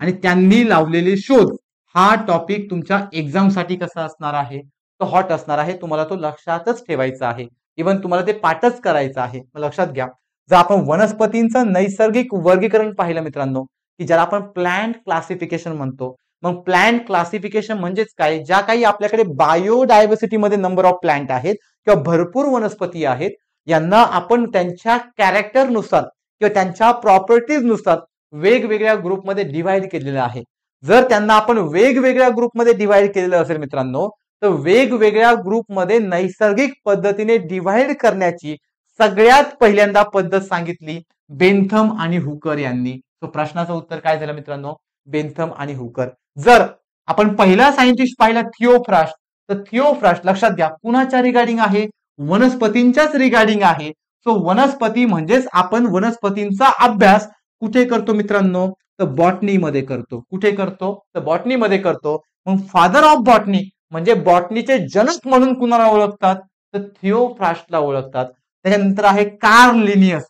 आणि त्यांनी लावलेले शोध हा टॉपिक तुमच्या एक्झाम साठी कसा असणार आहे, तो हॉट असणार आहे. तुम्हाला तो लक्षातच ठेवायचा आहे. इव्हन तुम्हाला ते पाठच करायचं आहे. लक्षात घ्या, जर आपण वनस्पतींचं नैसर्गिक वर्गीकरण पाहिलं मित्रांनो, की ज्याला आपण प्लांट क्लासिफिकेशन म्हणतो. मग प्लांट क्लासिफिकेशन म्हणजेच काय, ज्या काही आपल्याकडे बायोडायव्हर्सिटी मध्ये नंबर ऑफ प्लांट आहेत किंवा भरपूर वनस्पती आहेत, यांना आपण त्यांच्या कॅरेक्टरनुसार किंवा त्यांच्या प्रॉपर्टीज नुसार वेगवेगळ्या ग्रुपमध्ये डिव्हाइड केलेलं आहे. जर त्यांना आपण वेगवेगळ्या ग्रुपमध्ये डिव्हाइड केलेलं असेल मित्रांनो, तर वेगवेगळ्या ग्रुपमध्ये नैसर्गिक पद्धतीने डिव्हाइड करण्याची सगळ्यात पहिल्यांदा पद्धत सांगितली बेंथम आणि हुकर यांनी. तो प्रश्नाचं उत्तर काय झालं मित्रांनो, बेंथम आणि हुकर. जर आपण पहिला सायंटिस्ट पाहिला थिओफ्रास्ट, तर थिओफ्रास्ट लक्षात घ्या कुणाच्या रिगार्डिंग आहे, वनस्पतींच्याच रिगार्डिंग आहे. सो वनस्पती म्हणजेच आपण वनस्पतींचा अभ्यास कुठे करतो मित्रांनो, तर बॉटनीमध्ये करतो. कुठे करतो, तर बॉटनीमध्ये करतो. मग फादर ऑफ बॉटनी म्हणजे बॉटनीचे जनक म्हणून कुणाला ओळखतात, तर थिओफ्रास्टला ओळखतात. त्याच्यानंतर आहे कार्ल लिनियस.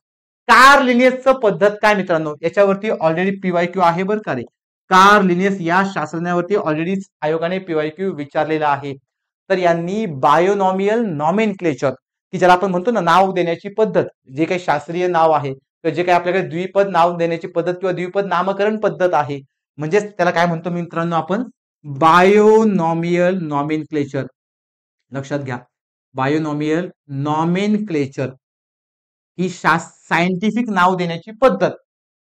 कार्ल लिनियसचं पद्धत काय मित्रांनो, याच्यावरती ऑलरेडी पीवायक्यू आहे बरं का रे. कार्ल लिनियस या शास्त्रज्ञावरती ऑलरेडी आयोगाने पीवायक्यू विचारलेला आहे. तर यांनी बायोनॉमियल नॉमेनक्लेचर, की ज्याला आपण म्हणतो ना नाव देण्याची पद्धत, जे काही शास्त्रीय नाव आहे किंवा जे काही आपल्याकडे द्विपद नाव देण्याची पद्धत किंवा द्विपद नामकरण पद्धत आहे, म्हणजेच त्याला काय म्हणतो मित्रांनो आपण, बायोनॉमियल नॉमेनक्लेचर. लक्षात घ्या, बायोनॉमियल नॉमेनक्लेचर ही सायंटिफिक नाव देण्याची पद्धत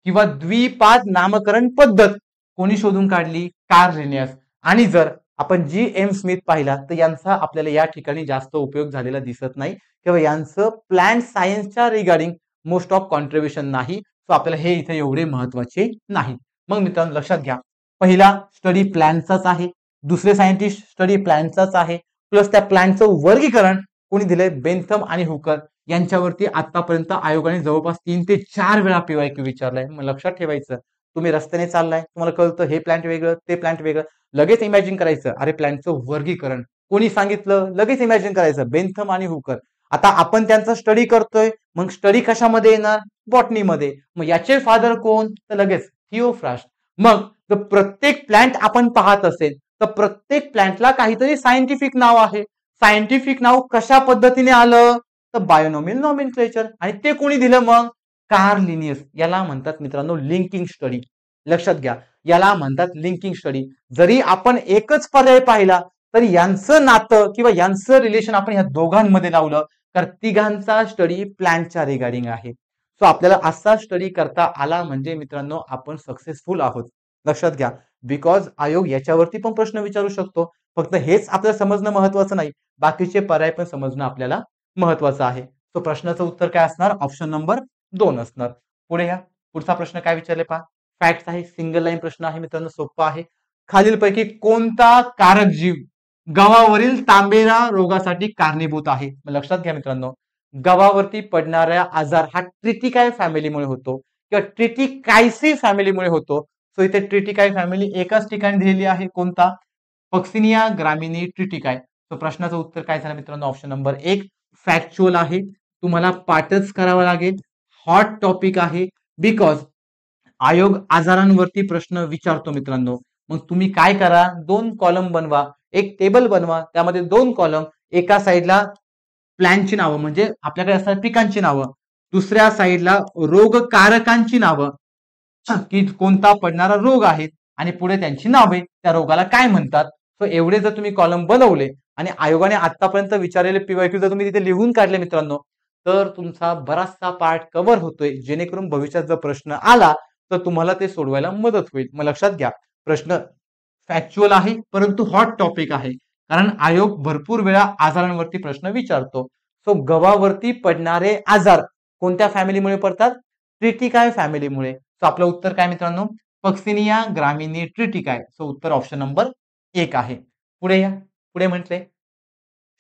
किंवा द्विपाद नामकरण पद्धत कोणी शोधून काढली, कार्ल लिनियस. आणि जर आपण G.M. स्मिथ पाहिला तर यांचा आपल्याला या ठिकाणी जास्त उपयोग झालेला दिसत नाही किंवा यांचं प्लांट सायन्सच्या रिगार्डिंग मोस्ट ऑफ कॉन्ट्रीब्युशन नाही. सो आपल्याला हे इथे एवढे महत्वाचे नाही. मग मित्रांनो लक्षात घ्या, पहिला स्टडी प्लॅनचाच आहे, दुसरे सायंटिस्ट स्टडी प्लॅनचाच आहे, प्लस त्या प्लॅनचं वर्गीकरण कोणी दिलंय, बेंथम आणि हुकर. यांच्यावरती आतापर्यंत आयोगाने जवळपास 3 ते 4 वेळा पीवायक्यू विचारलाय. मग लक्षात ठेवायचं, तुम्ही रस्त्याने चाललाय, तुम्हाला कळतं हे प्लांट वेगळं ते प्लांट वेगळं, लगेच इमॅजिन करायचं अरे प्लांटचं वर्गीकरण कोणी सांगितलं, लगेच इमॅजिन करायचं बेंथम आणि हुकर. आता आपण त्यांचा स्टडी करतोय, मग स्टडी कशामध्ये येणार, बॉटनीमध्ये. मग याचे फादर कोण, तर लगेच थिओफ्रास्ट. मग जर प्रत्येक प्लांट आपण पाहत असेल तर प्रत्येक प्लांटला काहीतरी सायंटिफिक नाव आहे. सायंटिफिक नाव कशा पद्धतीने आलं, तर बायोनॉमियल नॉमेनक्लेचर. आणि ते कोणी दिलं, मग कार्ल लिनियस. याला म्हणतात मित्रांनो लिंकिंग स्टडी. लक्षात घ्या, याला म्हणतात लिंकिंग स्टडी. जरी आपण एकच पर्याय पाहिला तरी यांचं नातं किंवा यांचं रिलेशन आपण या दोघांमध्ये लावलं तर तिघांचा स्टडी प्लॅनच्या रिगार्डिंग आहे. सो आपल्याला असा स्टडी करता आला म्हणजे मित्रांनो आपण सक्सेसफुल आहोत. लक्षात घ्या, बिकॉज आयोग याच्यावरती पण प्रश्न विचारू शकतो. फक्त हेच आपल्याला समजणं महत्वाचं नाही, बाकीचे पर्याय पण समजणं आपल्याला महत्वाचं आहे. सो प्रश्नाचं उत्तर काय असणार, ऑप्शन नंबर 2 असणार. पुढे या, पुढचा प्रश्न काय विचारले पहा, फॅक्ट आहे, सिंगल लाईन प्रश्न आहे मित्रांनो, सोपा आहे. खालीलपैकी कोणता कारक जीव गव्हावरील तांबेरा रोगासाठी कारणीभूत आहे. लक्षात घ्या मित्रांनो, गव्हावरती पडणारा आजार हा ट्रिटिकाय फॅमिलीमुळे होतो किंवा ट्रिटिकायसी फॅमिलीमुळे होतो. सो इथे ट्रिटिकाय फॅमिली एकाच ठिकाणी दिलेली आहे, कोणता, पक्सिनिया ग्रामिनी ट्रिटिकाय. सो प्रश्नाचं उत्तर काय झालं मित्रांनो, ऑप्शन नंबर 1 फॅक्च्युअल आहे. तुम्हाला पाठच करावा लागेल, हॉट टॉपिक आहे, बिकॉज आयोग आजारांवरती प्रश्न विचारतो मित्रांनो. मग तुम्ही काय करा, 2 कॉलम बनवा, एक टेबल बनवा, त्यामध्ये 2 कॉलम, एका साईडला प्लॅनची नावं म्हणजे आपल्याकडे असणाऱ्या पिकांची नावं, दुसऱ्या साईडला रोगकारकांची नावं की कोणता पडणारा रोग आहे आणि पुढे त्यांची नावे, त्या रोगाला काय म्हणतात. सो एवढे जर तुम्ही कॉलम बनवले आणि आयोगाने आतापर्यंत विचारलेले पीवायक्यू जर तुम्ही तिथे लिहून काढले मित्रांनो, तर तुमचा बराचसा पार्ट कव्हर होतोय, जेणेकरून भविष्यात जर प्रश्न आला तर तुम्हाला ते सोडवायला मदत होईल. मग लक्षात घ्या, प्रश्न फॅक्च्युअल आहे परंतु हॉट टॉपिक आहे, कारण आयोग भरपूर वेळा आजारांवरती प्रश्न विचारतो. सो गव्हावरती पडणारे आजार कोणत्या फॅमिलीमुळे पडतात, ट्रिटिकाय फॅमिलीमुळे. सो आपलं उत्तर काय मित्रांनो, पक्सिनिया ग्रामिनी ट्रिटिकाय. सो उत्तर ऑप्शन नंबर 1 आहे. पुढे या, पुढे म्हटले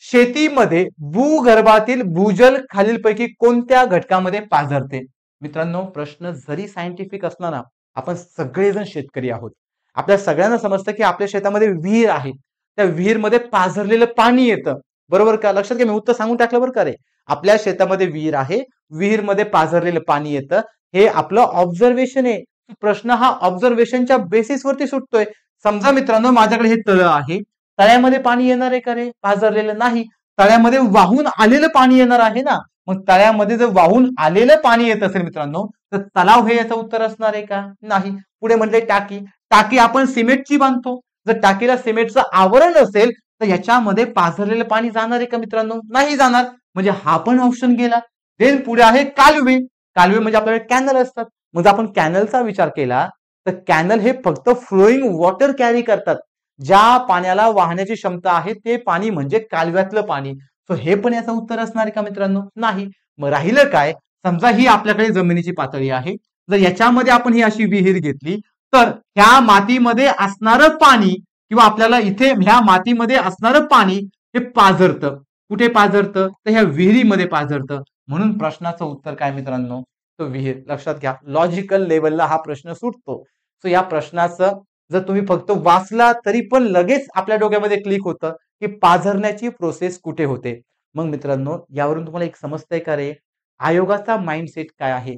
शेतीमध्ये भूगर्भातील भूजल खालीलपैकी कोणत्या घटकामध्ये पाझरते. मित्रांनो प्रश्न जरी सायंटिफिक असला ना, आपण सगळेजण शेतकरी आहोत, आपल्या सगळ्यांना समजतं की आपल्या शेतामध्ये विहीर आहे, त्या विहीरमध्ये पाझरलेलं पाणी येतं, बरोबर का. लक्षात घ्या, मी उत्तर सांगून टाकलं बरं का रे. आपल्या शेतामध्ये विहीर आहे, विहीरमध्ये पाझरलेलं पाणी येतं, हे आपलं ऑब्झर्वेशन आहे. प्रश्न हा ऑब्झर्वेशनच्या बेसिसवरती सुटतोय. समजा मित्रांनो माझ्याकडे हे तळ आहे, तळ्यामध्ये पाणी येणार आहे का रे, पाझरलेलं नाही, तळ्यामध्ये वाहून आलेलं पाणी येणार आहे ना. मग तळ्यामध्ये जर वाहून आलेलं पाणी येत असेल मित्रांनो, तर तलाव हे याचं उत्तर असणार आहे का, नाही. पुढे म्हटले टाकी, टाकी आपण सिमेंटची बांधतो, जर टाकीला सिमेंटचं आवरण असेल तर याच्यामध्ये पाझरलेलं पाणी जाणार आहे का मित्रांनो, नाही जाणार, म्हणजे हा पण ऑप्शन गेला. देन पुढे आहे कालवे, कालवे म्हणजे आपल्याकडे कॅनल असतात. मग आपण कॅनलचा विचार केला तर कॅनल हे फक्त फ्लोईंग वॉटर कॅरी करतात, ज्या पाण्याला वाहण्याची क्षमता आहे ते पाणी म्हणजे कालव्यातलं पाणी. सो हे पण याचं उत्तर असणार आहे का मित्रांनो, नाही. मग राहिलं काय, समजा ही आपल्याकडे जमिनीची पातळी आहे, जर याच्यामध्ये आपण ही अशी विहीर घेतली तर ह्या मातीमध्ये असणारं पाणी किंवा आपल्याला इथे ह्या मातीमध्ये असणारं पाणी हे पाझरतं. कुठे पाझरतं? तर ह्या विहिरीमध्ये पाझरतं. म्हणून प्रश्नाचं उत्तर काय मित्रांनो? तो विहीर. लक्षात घ्या, लॉजिकल लेवलला हा प्रश्न सुटतो. सो या प्रश्नाचं जर तुम्ही फक्त वाचला तरी पण लगेच आपल्या डोक्यामध्ये क्लिक होतं की पाझरण्याची प्रोसेस कुठे होते. मग मित्रांनो, यावरून तुम्हाला एक समजतंय का रे, आयोगाचा माइंडसेट काय आहे?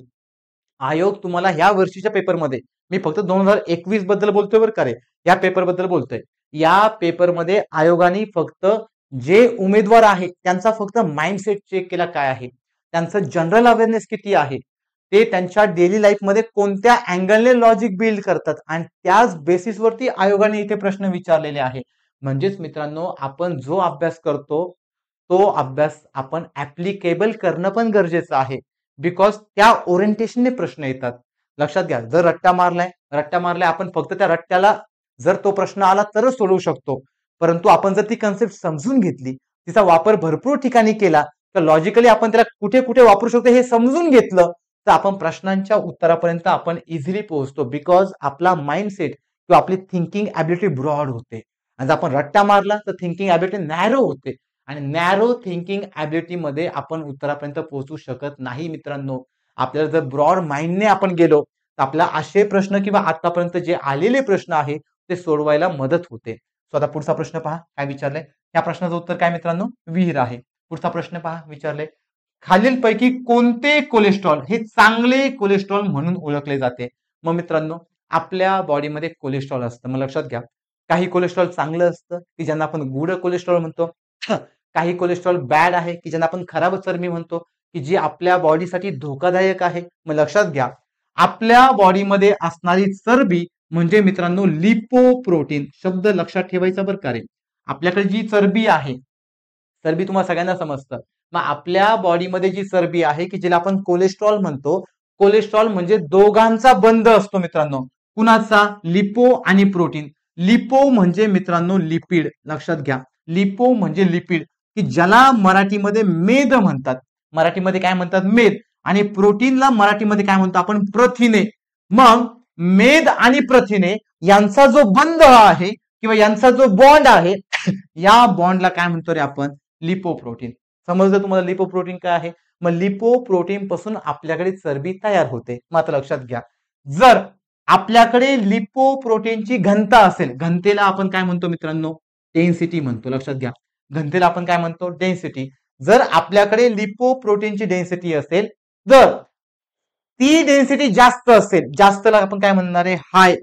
आयोग तुम्हाला ह्या वर्षीच्या पेपरमध्ये, मी फक्त 2021 बद्दल बोलतोय बरं का रे, या पेपर बद्दल बोलतोय. या पेपरमध्ये आयोगाने फक्त जे उमेदवार आहेत त्यांचा फक्त माइंडसेट चेक केला काय आहे, त्यांचं जनरल अवेअरनेस किती आहे, ते त्यांच्या डेली लाईफ मध्ये कोणत्या अँगलने लॉजिक बिल्ड करतात आणि त्याच बेसिसवरती आयोगाने इथे प्रश्न विचारलेले आहे. म्हणजेच मित्रांनो, आपण जो अभ्यास करतो तो अभ्यास आपण ऍप्लिकेबल करणं पण गरजेचं आहे. बिकॉज त्या ओरिएंटेशनने प्रश्न येतात. लक्षात घ्या, जर रट्टा मारलाय आपण फक्त त्या रट्ट्याला जर तो प्रश्न आला तरच सोडवू शकतो. परंतु आपण जर ती कन्सेप्ट समजून घेतली, तिचा वापर भरपूर ठिकाणी केला, तर लॉजिकली आपण त्याला कुठे कुठे वापरू शकतो हे समजून घेतलं, तर आपण प्रश्नांच्या उत्तरापर्यंत आपण इझिली पोहोचतो. बिकॉज आपला माइंडसेट किंवा आपली थिंकिंग ॲबिलिटी ब्रॉड होते. आणि जर आपण रट्टा मारला तर थिंकिंग ॲबिलिटी नॅरो होते. आणि नॅरो थिंकिंग ॲबिलिटी मध्ये आपण उत्तरापर्यंत पोहोचू शकत नाही मित्रांनो. आपल्याला जर ब्रॉड माइंडने आपण गेलो तर आपल्याला असे प्रश्न किंवा आतापर्यंत जे आलेले प्रश्न आहे ते सोडवायला मदत होते. सो आता पुढचा प्रश्न पहा काय विचारलंय. या प्रश्नाचं उत्तर काय मित्रांनो? विहीर आहे. पुढचा प्रश्न पहा, विचारलंय खालीलपैकी कोणते कोलेस्ट्रॉल हे चांगले कोलेस्ट्रॉल म्हणून ओळखले जाते. मग मित्रांनो, आपल्या बॉडीमध्ये कोलेस्ट्रॉल असतं. मग लक्षात घ्या, काही कोलेस्ट्रॉल चांगलं असतं की ज्यांना आपण गुड कोलेस्ट्रॉल म्हणतो. काही कोलेस्ट्रॉल बॅड आहे की ज्यांना आपण खराब चरबी म्हणतो, की जी आपल्या बॉडीसाठी धोकादायक आहे. मग लक्षात घ्या, आपल्या बॉडीमध्ये असणारी चरबी म्हणजे मित्रांनो लिपोप्रोटीन. शब्द लक्षात ठेवायचा बरं का रे. आपल्याकडे जी चरबी आहे, चरबी तुम्हाला सगळ्यांना समजतं. मग आपल्या बॉडीमध्ये जी चरबी आहे की जिला आपण कोलेस्ट्रॉल म्हणतो, कोलेस्ट्रॉल म्हणजे दोघांचा बंध असतो मित्रांनो. कुणाचा? लिपो आणि प्रोटीन. लिपो म्हणजे मित्रांनो लिपिड. लक्षात घ्या, लिपो म्हणजे लिपिड, की ज्याला मराठीमध्ये मेद म्हणतात. मराठीमध्ये काय म्हणतात? मेद. आणि प्रोटीनला मराठीमध्ये काय म्हणतो आपण? प्रथिने. मग मेद आणि प्रथिने यांचा जो बंध आहे किंवा यांचा जो बॉन्ड आहे या बॉन्डला काय म्हणतो रे आपण? लिपोप्रोटीन. समजलं तुम्हाला लिपोप्रोटीन काय आहे? मग लिपोप्रोटीन पासून आपल्याकडे चरबी तयार होते. मात्र लक्षात घ्या, जर आपल्याकडे लिपोप्रोटीनची घनता असेल, घनतेला आपण काय म्हणतो मित्रांनो? डेन्सिटी म्हणतो. लक्षात घ्या, घनतेला आपण काय म्हणतो? डेन्सिटी. जर आपल्याकडे लिपोप्रोटीनची डेन्सिटी असेल, जर ती डेन्सिटी जास्त असेल, जास्तला आपण काय म्हणणार आहे? हाय.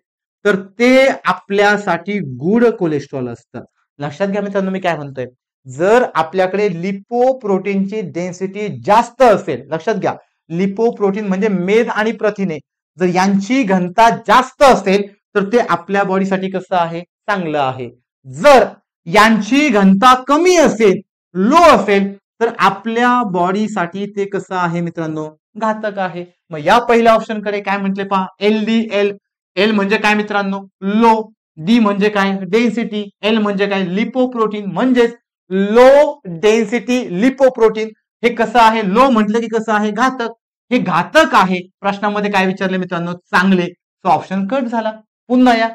तर ते आपल्यासाठी गुड कोलेस्ट्रॉल असतं. लक्षात घ्या मित्रांनो, मी काय म्हणतोय, जर आपल्याकडे लिपोप्रोटीनची डेन्सिटी जास्त असेल, लक्षात घ्या, लिपोप्रोटीन म्हणजे मेद आणि प्रथिने, जर यांची घनता जास्त असेल तर ते आपल्या बॉडीसाठी कसं आहे? चांगलं आहे. जर यांची घनता कमी असेल, लो असेल, तर आपल्या बॉडीसाठी ते कसं आहे मित्रांनो? घातक आहे. मग या पहिल्या ऑप्शन कडे काय म्हटले पहा, LDL. एल म्हणजे काय मित्रांनो? लो. डी म्हणजे काय? डेन्सिटी. एल म्हणजे काय? लिपोप्रोटीन. म्हणजेच लो डेन्सिटी लिपोप्रोटीन. हे कसं आहे? लो म्हटलं की कसं आहे? घातक. हे घातक आहे. प्रश्नामध्ये काय विचारले मित्रांनो? चांगले. तो ऑप्शन कट झाला. पुन्हा या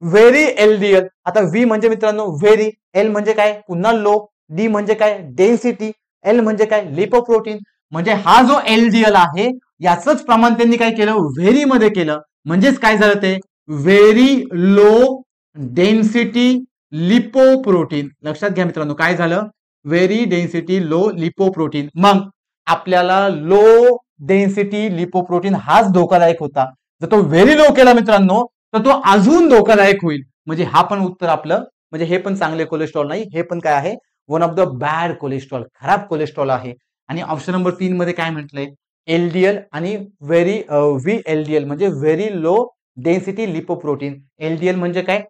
व्हेरी LDL. आता व्ही म्हणजे मित्रांनो व्हेरी, एल म्हणजे काय? पुन्हा लो, डी म्हणजे काय? डेन्सिटी, एल म्हणजे काय? लिपोप्रोटीन. म्हणजे हा जो LDL आहे याचंच प्रमाण त्यांनी काय केलं? व्हेरी मध्ये केलं. म्हणजेच काय झालं? ते व्हेरी लो डेन्सिटी लिपोप्रोटीन. लक्षात घ्या मित्रांनो, काय झालं? Very density low lipoprotein. मग आपल्याला लो डेन्सिटी लिपोप्रोटीन हाच धोकादायक होता. जर तो व्हेरी लो केला मित्रांनो तर तो अजून धोकादायक होईल. म्हणजे हा पण उत्तर आपलं, म्हणजे हे पण चांगले कोलेस्ट्रॉल नाही, हे पण काय आहे? One of the bad cholesterol, खराब कोलेस्ट्रॉल आहे. आणि ऑप्शन नंबर 3 मध्ये काय म्हटलंय? LDL आणि व्हेरी VLDL म्हणजे very low density lipoprotein. LDL म्हणजे काय?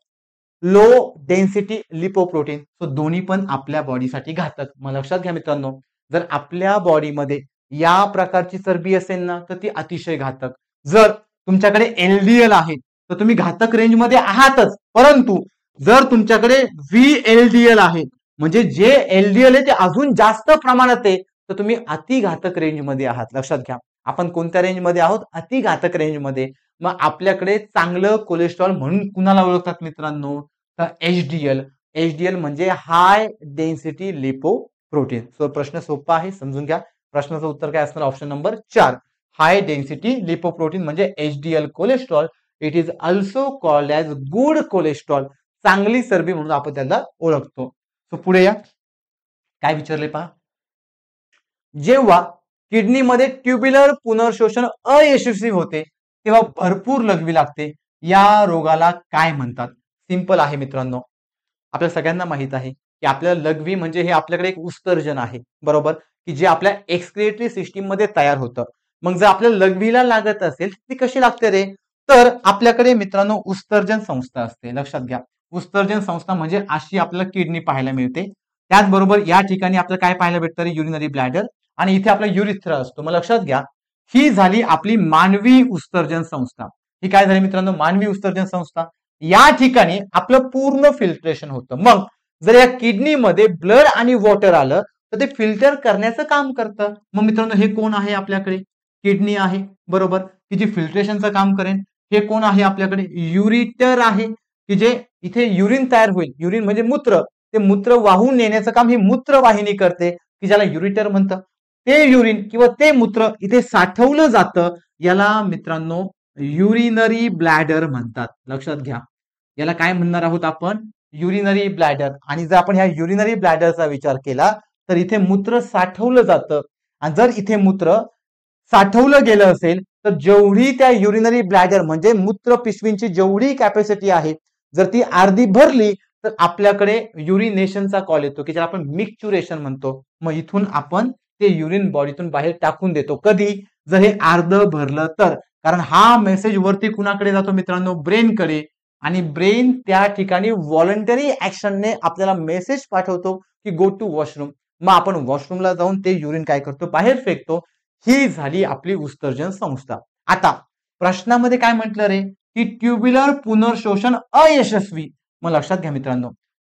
Low density lipoprotein. सो दोन्ही पण आपल्या बॉडीसाठी घातक. मग लक्षात घ्या मित्रांनो, जर आपल्या बॉडीमध्ये या प्रकारची चरबी असेल ना तर ती अतिशय घातक. जर तुमच्याकडे LDL आहे तर तुम्ही घातक रेंजमध्ये आहातच, परंतु जर तुमच्याकडे VLDL आहे म्हणजे जे LDL आहे ते अजून जास्त प्रमाणात आहे तर तुम्ही अतिघातक रेंजमध्ये आहात. लक्षात घ्या, आपण कोणत्या रेंजमध्ये आहोत? अतिघातक रेंजमध्ये. मग आपल्याकडे चांगलं कोलेस्ट्रॉल म्हणून कुणाला ओळखतात मित्रांनो? तर एचडीएल म्हणजे हाय डेन्सिटी लिपोप्रोटीन. सो प्रश्न सोपा आहे, समजून घ्या. प्रश्नाचं उत्तर काय असणार? Option number 4, high density lipoprotein म्हणजे HDL cholesterol. It is also called as good cholesterol, चांगली चरबी म्हणून आपण त्याला ओळखतो. सो पुढे या, काय विचारले पहा. जेव्हा किडनीमध्ये ट्युब्युलर पुनर्शोषण अयशस्वी होते तेव्हा भरपूर लघवी लागते, या रोगाला काय म्हणतात? सिंपल आहे मित्रांनो, आपल्या सगळ्यांना माहित आहे की आपल्याला लघवी म्हणजे हे आपल्याकडे एक उत्सर्जन आहे, बरोबर, की जे आपल्या एक्सक्रिएटरी सिस्टीम मध्ये तयार होतं. मग जर आपल्याला लघवीला लागत असेल ती कशी लागते रे? तर आपल्याकडे मित्रांनो उत्सर्जन संस्था असते. लक्षात घ्या, उत्सर्जन संस्था म्हणजे अशी आपल्याला किडनी पाहायला मिळते. त्याचबरोबर या ठिकाणी आपल्याला काय पाहायला भेटतं रे? युरिनरी ब्लॅडर, आणि इथे आपला युरिथ्रा असतो. मग लक्षात घ्या, ही झाली आपली मानवी उत्सर्जन संस्था. ही काय झाली मित्रांनो? मानवी उत्सर्जन संस्था. या ठिकाणी आपलं पूर्ण फिल्ट्रेशन होतं. मग जर या किडनीमध्ये ब्लड आणि वॉटर आलं तर ते फिल्टर करण्याचं काम करतं. मग मित्रांनो हे कोण आहे? आपल्याकडे किडनी आहे, बरोबर, की जी फिल्ट्रेशनचं काम करेन. हे कोण आहे? आपल्याकडे युरिटर आहे, की जे इथे युरिन तयार होईल. युरिन म्हणजे मूत्र, ते मूत्र वाहून नेण्याचं काम ही मूत्रवाहिनी करते, की ज्याला युरिटर म्हणतं. ते युरिन किंवा ते मूत्र इथे साठवलं जातं, याला मित्रांनो युरिनरी ब्लॅडर म्हणतात. लक्षात घ्या, याला काय म्हणणार आहोत आपण? Urinary bladder. आणि जर आपण ह्या युरिनरी ब्लॅडरचा विचार केला तर इथे मूत्र साठवलं जातं, आणि जर इथे मूत्र साठवलं गेलं असेल तर जेवढी त्या युरिनरी ब्लॅडर म्हणजे मूत्र पिशवींची जेवढी कॅपॅसिटी आहे, जर ती अर्धी भरली तर आपल्याकडे युरिनेशनचा कॉल येतो, की ज्याला आपण मिक्चुरेशन म्हणतो. मग इथून आपण ते युरिन बॉडीतून बाहेर टाकून देतो. कधी? जर हे अर्ध भरलं तर. कारण हा मेसेज वरती कुणाकडे जातो मित्रांनो? ब्रेनकडे. आणि ब्रेन त्या ठिकाणी व्हॉलंटरी ऍक्शनने आपल्याला मेसेज पाठवतो की गो टू वॉशरूम. मग आपण वॉशरूमला जाऊन ते युरिन काय करतो? बाहेर फेकतो. ही झाली आपली उत्सर्जन संस्था. आता प्रश्नामध्ये काय म्हटलं रे? की ट्युब्युलर पुनर्शोषण अयशस्वी. मग लक्षात घ्या मित्रांनो,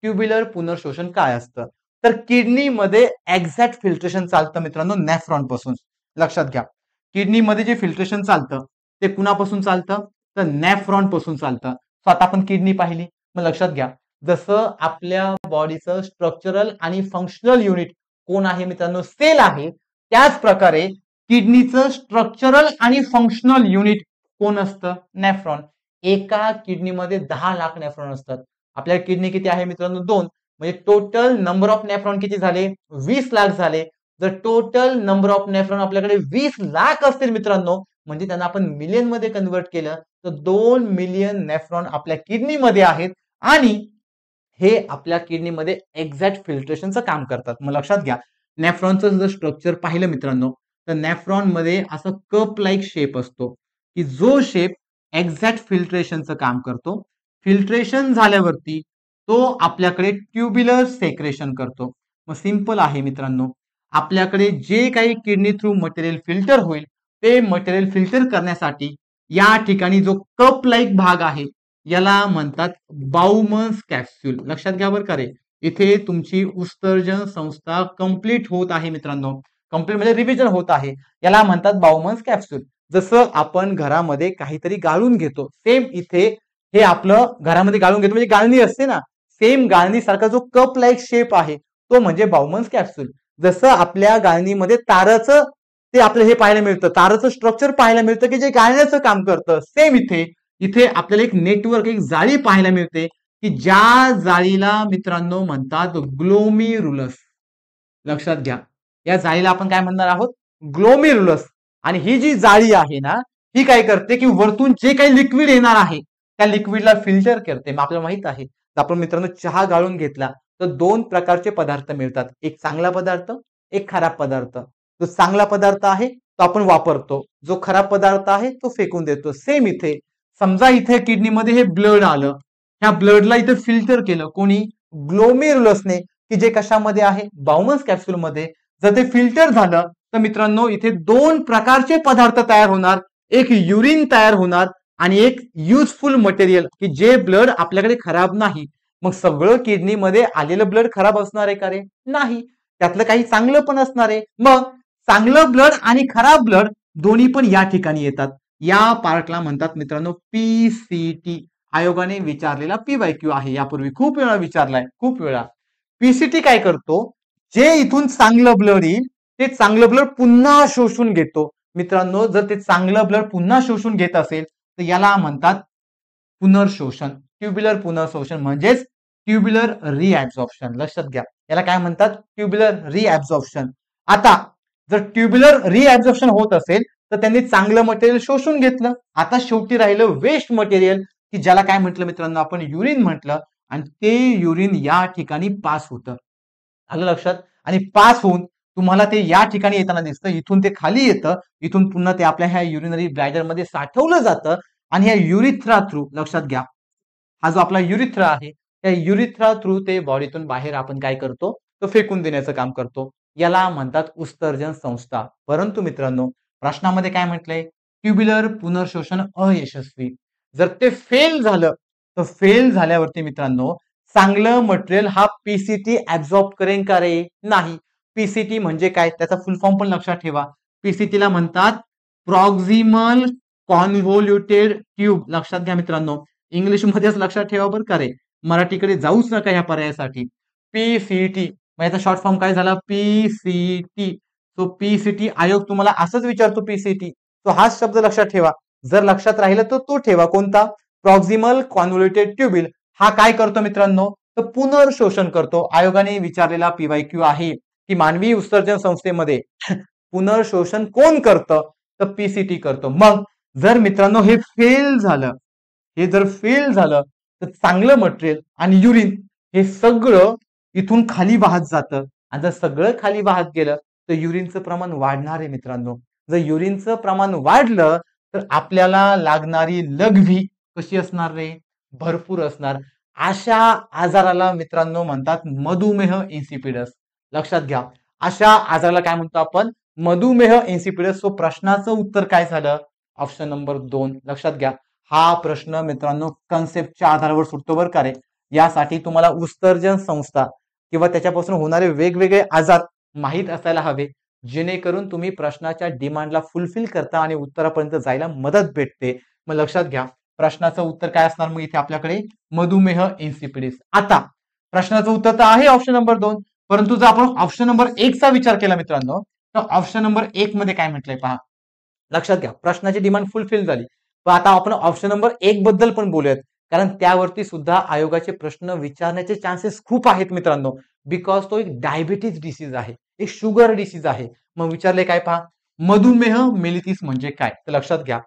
ट्युब्युलर पुनर्शोषण काय असतं? तर किडनीमध्ये एक्झॅक्ट फिल्ट्रेशन चालतं मित्रांनो नेफ्रॉन पासून. लक्षात घ्या, किडनीमध्ये जे फिल्ट्रेशन चालतं ते कुणापासून चालतं? तर नेफ्रॉन पासून चालतं. सो आता आपण किडनी पाहिली. मग लक्षात घ्या, जसं आपल्या बॉडीचं स्ट्रक्चरल आणि फंक्शनल युनिट कोण आहे मित्रांनो? सेल आहे. त्याच प्रकारे किडनीचं स्ट्रक्चरल आणि फंक्शनल युनिट कोण असतं? नेफ्रॉन. एका किडनीमध्ये 10 लाख नेफ्रॉन असतात. आपल्या किडनी किती आहे मित्रांनो? 2. म्हणजे टोटल नंबर ऑफ नेफ्रॉन किती झाले? 20 लाख झाले. जर टोटल नंबर ऑफ नेफ्रॉन आपल्याकडे 20 लाख असतील मित्रांनो, म्हणजे त्यांना आपण मिलियन मध्ये कन्वर्ट केलं तर 2 मिलियन नेफ्रॉन आपल्या किडनीमध्ये आहेत, आणि हे आपल्या किडनीमध्ये एक्झॅक्ट फिल्ट्रेशनचं काम करतात. मग लक्षात घ्या, नेफ्रॉनचं जर स्ट्रक्चर पाहिलं मित्रांनो तर नेफ्रॉन मध्ये असं कप लाईक शेप असतो, की जो शेप एक्झॅक्ट फिल्ट्रेशनचं काम करतो. फिल्ट्रेशन झाल्यावरती तो आपल्याकडे ट्युब्युलर सेक्रेशन करतो. मग सिंपल आहे मित्रांनो, आपल्याकडे जे काही किडनी थ्रू मटेरियल फिल्टर होईल ते मटेरियल फिल्टर करण्यासाठी या ठिकाणी जो कप लाईक भाग आहे याला म्हणतात बाउमन्स कॅप्सूल. लक्षात घ्या बरं का रे, इथे तुमची उत्सर्जन संस्था कंप्लीट होत आहे मित्रांनो. कंप्लीट म्हणजे रिव्हिजन होत आहे. याला म्हणतात बाउमन्स कॅप्सूल. जसं आपण घरामध्ये काहीतरी गाळून घेतो, सेम इथे हे आपलं घरामध्ये गाळून घेतो म्हणजे गाळणी असते ना, सेम गाळणी सारखा जो कप लाईक शेप आहे तो म्हणजे बाउमन्स कॅप्सूल. जसं आपल्या गाळणीमध्ये ताराचं ते आपलं हे पाहायला मिळतं, ताराचं स्ट्रक्चर पाहायला मिळतं की जे गाळण्याचं काम करतं, सेम इथे इथे आपल्याला एक नेटवर्क, एक जाळी पाहायला मिळते की ज्या जाळीला मित्रांनो म्हणतात ग्लोमेरुलस. लक्षात घ्या, या जाळीला आपण काय म्हणणार आहोत? ग्लोमेरुलस. आणि ही जी जाळी आहे ना, ही काय करते की वरतून जे काही लिक्विड येणार आहे त्या लिक्विडला फिल्टर करते. मग आपल्याला माहित आहे, आपण मित्रांनो चहा गाळून घेतला तर 2 प्रकारचे पदार्थ मिळतात, एक चांगला पदार्थ, एक खराब पदार्थ. जो चांगला पदार्थ आहे तो आपण वापरतो, जो खराब पदार्थ आहे तो फेकून देतो. सेम इथे समजा इथे किडनीमध्ये हे ब्लड आलं, ह्या ब्लडला इथे फिल्टर केलं कोणी? ग्लोमेरुलसने, की जे कशामध्ये आहे? बाउमन्स कॅप्सूल मध्ये. जर ते फिल्टर झालं तर मित्रांनो इथे 2 प्रकारचे पदार्थ तयार होणार, एक युरिन तयार होणार आणि एक युजफुल मटेरियल, की जे ब्लड आपल्याकडे खराब नाही. मग सगळं किडनीमध्ये आलेलं ब्लड खराब असणार आहे का रे? नाही, त्यातलं काही चांगलं पण असणार आहे. मग चांगलं ब्लड आणि खराब ब्लड दोन्ही पण या ठिकाणी येतात. या पार्टला म्हणतात मित्रांनो पीसीटी. आयोगाने विचारलेला PYQ आहे. यापूर्वी खूप वेळा विचारलाय, खूप वेळा. पीसीटी काय करतो, जे इथून चांगलं ब्लड येईल ते चांगलं ब्लड पुन्हा शोषून घेतो. मित्रांनो, जर ते चांगलं ब्लड पुन्हा शोषून घेत असेल तर याला म्हणतात पुनर्शोषण. ट्युब्युलर पुनर्शोषण म्हणजेच ट्युब्युलर रिॲब्झॉर्प्शन. लक्षात घ्या, याला काय म्हणतात, ट्युब्युलर रिॲब्झॉर्प्शन. आता जर ट्युब्युलर रिॲब्झॉर्प्शन होत असेल तर त्यांनी चांगलं मटेरियल शोषून घेतलं. आता शेवटी राहिलं वेस्ट मटेरियल, की ज्याला काय म्हटलं मित्रांनो आपण, युरिन म्हटलं. आणि ते युरिन या ठिकाणी पास होतं. आलं लक्षात. आणि पास होऊन तुम्हाला ते या ठिकाणी येताना दिसतं. इथून ते खाली येतं, इथून पुन्हा ते आपल्या ह्या युरिनरी ब्लॅडर मध्ये साठवलं जातं. आणि ह्या युरिथ्रा थ्रू, लक्षात घ्या, हा जो आपला युरिथ्रा आहे त्या युरिथ्रा थ्रू ते बॉडीतून बाहेर आपण काय करतो, तो फेकून देण्याचं काम करतो. याला म्हणतात उत्सर्जन संस्था. परंतु मित्रांनो, प्रश्नामध्ये काय म्हटलंय, ट्युब्युलर पुनर्शोषण अयशस्वी. जर ते फेल झालं तर फेल झाल्यावरती मित्रांनो चांगलं मटेरियल हा पीसीटी ऍब्झॉर्ब करेन का रे? नाही. पीसीटी म्हणजे काय, त्याचा फुल फॉर्म पण लक्षात ठेवा. पीसीटीला म्हणतात प्रॉक्सिमल कॉन्व्होल्युटेड ट्यूब. लक्षात घ्या मित्रांनो, इंग्लिश मध्येच लक्षात ठेवा बरं का रे, मराठीकडे जाऊच नका ह्या पर्यायासाठी. पीसीटी याचा शॉर्ट फॉर्म काय झाला, पीसीटी. सो पीसीटी आयोग तुम्हाला असंच विचारतो, पीसीटी. तो हाच शब्द लक्षात ठेवा. जर लक्षात राहिलं तर तो ठेवा, कोणता, प्रॉक्सिमल कॉन्व्होल्युटेड ट्यूबिल. हा काय करतो मित्रांनो, तर पुनर्शोषण करतो. आयोगाने विचारलेला PYQ आहे की मानवी उत्सर्जन संस्थेमध्ये पुनर्शोषण कोण करतं, तर पीसीटी करतो. मग जर मित्रांनो हे फेल झालं, हे जर फेल झालं तर चांगलं मटेरियल आणि युरिन हे सगळं इथून खाली वाहत जातं. आणि जर सगळं खाली वाहत गेलं तर युरिनचं प्रमाण वाढणार आहे मित्रांनो. जर युरिनचं प्रमाण वाढलं तर आपल्याला लागणारी लघवी कशी असणार रे, भरपूर असणार. अशा आजाराला मित्रांनो म्हणतात मधुमेह इन्सिपिडस. लक्षात घ्या, अशा आजाराला काय म्हणतो आपण, मधुमेह इन्सिपिडस. सो प्रश्नाचं उत्तर काय झालं, ऑप्शन नंबर 2. लक्षात घ्या, हा प्रश्न मित्रांनो कन्सेप्टच्या आधारावर सुटतो बरं का रे. यासाठी तुम्हाला उत्सर्जन संस्था किंवा त्याच्यापासून होणारे वेगवेगळे आजार माहीत असायला हवे, जेणेकरून तुम्ही प्रश्नाच्या डिमांडला फुलफिल करता आणि उत्तरापर्यंत जायला मदत भेटते. मग लक्षात घ्या, प्रश्नाचं उत्तर काय असणार मग इथे आपल्याकडे, मधुमेह इन्सिपिडिस. आता प्रश्नाचं उत्तर तर आहे ऑप्शन नंबर 2, परंतु जर आपण ऑप्शन नंबर 1 चा विचार केला मित्रांनो, तर ऑप्शन नंबर 1 मध्ये काय म्हटलंय पहा. लक्षात घ्या, प्रश्नाची डिमांड फुलफिल झाली. पण आता आपण ऑप्शन नंबर 1 बद्दल पण बोलूयात, कारण त्यावरती सुद्धा आयोगाचे प्रश्न विचारण्याचे चान्सेस खूप आहेत मित्रांनो. बिकॉज तो एक डायबिटीज डिसीज आहे, एक शुगर डिसीज आहे. मग विचारले काय पहा, मधुमेह मेलिटिस म्हणजे काय. तर लक्षात घ्या,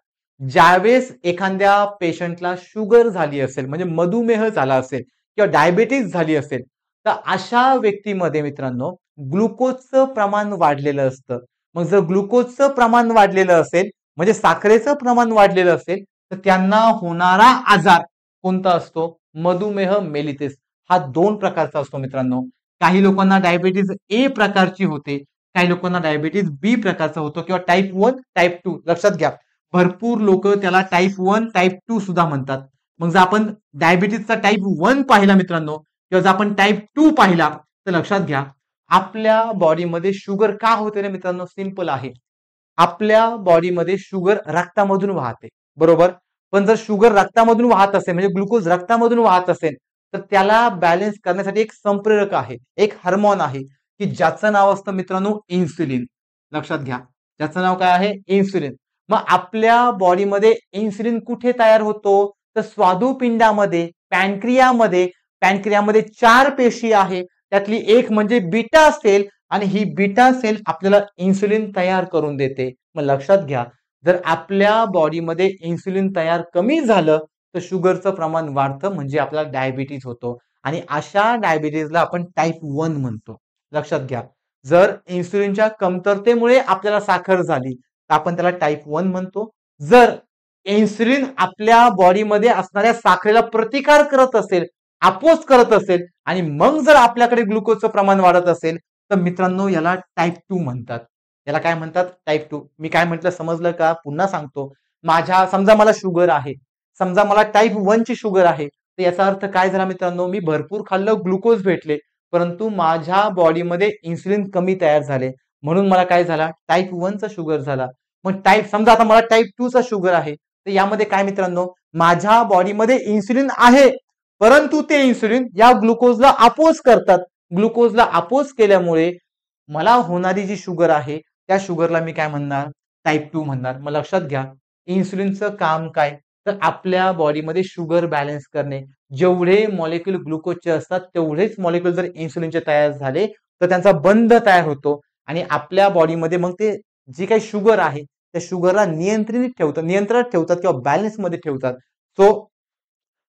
ज्यावेळेस एखाद्या पेशंटला शुगर झाली असेल, म्हणजे मधुमेह झाला असेल किंवा डायबिटीज झाली असेल, तर अशा व्यक्तीमध्ये मित्रांनो ग्लुकोजचं प्रमाण वाढलेलं असतं. मग जर ग्लुकोजचं प्रमाण वाढलेलं असेल, म्हणजे साखरेचं प्रमाण वाढलेलं असेल, तर त्यांना होणारा आजार कोणता असतो, मधुमेह मेलिटिस. हा 2 प्रकारचा असतो मित्रांनो. काही लोकांना डायबिटीज ए प्रकारची होते, काही लोकांना डायबिटीज बी प्रकारचा होतो, किंवा टाईप 1 टाईप 2. लक्षात घ्या, भरपूर लोक त्याला टाईप 1 टाईप 2 सुद्धा म्हणतात. मग जर आपण डायबिटीजचा टाईप 1 पाहिला मित्रांनो, किंवा जर आपण टाईप 2 पाहिला, तर लक्षात घ्या, आपल्या बॉडीमध्ये शुगर का होते रे मित्रांनो, सिंपल आहे. आपल्या बॉडीमध्ये शुगर रक्तामधून वाहते, बरोबर. पण जर शुगर रक्तामधून वाहत असेल, म्हणजे ग्लुकोज रक्तामधून वाहत असेल, तर त्याला बॅलन्स करण्यासाठी एक संप्रेरक आहे, एक हार्मोन आहे, की ज्याचं नाव असतं मित्रांनो इन्सुलिन. लक्षात घ्या, ज्याचं नाव काय आहे, इन्सुलिन. मग आपल्या बॉडीमध्ये इन्सुलिन कुठे तयार होतो, तर स्वादुपिंडामध्ये, पॅनक्रियामध्ये. पॅनक्रियामध्ये 4 पेशी आहे, त्यातली एक म्हणजे बीटा सेल, आणि ही बीटा सेल आपल्याला इन्सुलिन तयार करून देते. मग लक्षात घ्या, जर आपल्या बॉडीमध्ये इन्सुलिन तयार कमी झालं तर शुगरचं प्रमाण वाढतं, म्हणजे आपल्याला डायबिटीज होतो. आणि अशा डायबिटीजला आपण टाईप 1 म्हणतो. लक्षात घ्या, जर इन्सुलिनच्या कमतरतेमुळे आपल्याला साखर झाली तर आपण त्याला टाईप 1 म्हणतो. जर इन्सुलिन आपल्या बॉडीमध्ये असणाऱ्या साखरेला प्रतिकार करत असेल, अपोज करत असेल, आणि मग जर आपल्याकडे ग्लुकोजचं प्रमाण वाढत असेल, तर मित्रांनो याला टाईप 2 म्हणतात. याला काय म्हणतात, टाईप 2. मी काय म्हटलं समजलं का, पुन्हा सांगतो. समजा मला शुगर आहे, समजा मला टाईप 1 ची शुगर आहे, तर याचा अर्थ काय झाला मित्रांनो, मी भरपूर खाल्लं, ग्लुकोज भेटले, परंतु माझ्या बॉडीमध्ये इन्सुलिन कमी तयार झाले, म्हणून मला काय झाला, टाईप 1 चा शुगर झाला. मग समजा आता मला टाईप 2 चा शुगर आहे, तर यामध्ये काय मित्रांनो, माझ्या बॉडीमध्ये इन्सुलिन आहे, परंतु ते इन्सुलिन या ग्लुकोजला अपोज करतात. ग्लुकोजला अपोज केल्यामुळे मला होणारी जी शुगर आहे त्या शुगरला मी काय म्हणणार, टाईप 2 म्हणणार. मग लक्षात घ्या, इन्सुलिनचं काम काय, तर आपल्या बॉडीमध्ये शुगर बॅलन्स करणे. जेवढे मॉलिक्यूल ग्लुकोजचे असतात तेवढेच मॉलिक्यूल जर इन्सुलिनचे तयार झाले तर त्यांचा बंध तयार होतो आणि आपल्या बॉडीमध्ये मग ते जी काही शुगर आहे त्या शुगरला नियंत्रणात ठेवतात किंवा बॅलन्स मध्ये ठेवतात. सो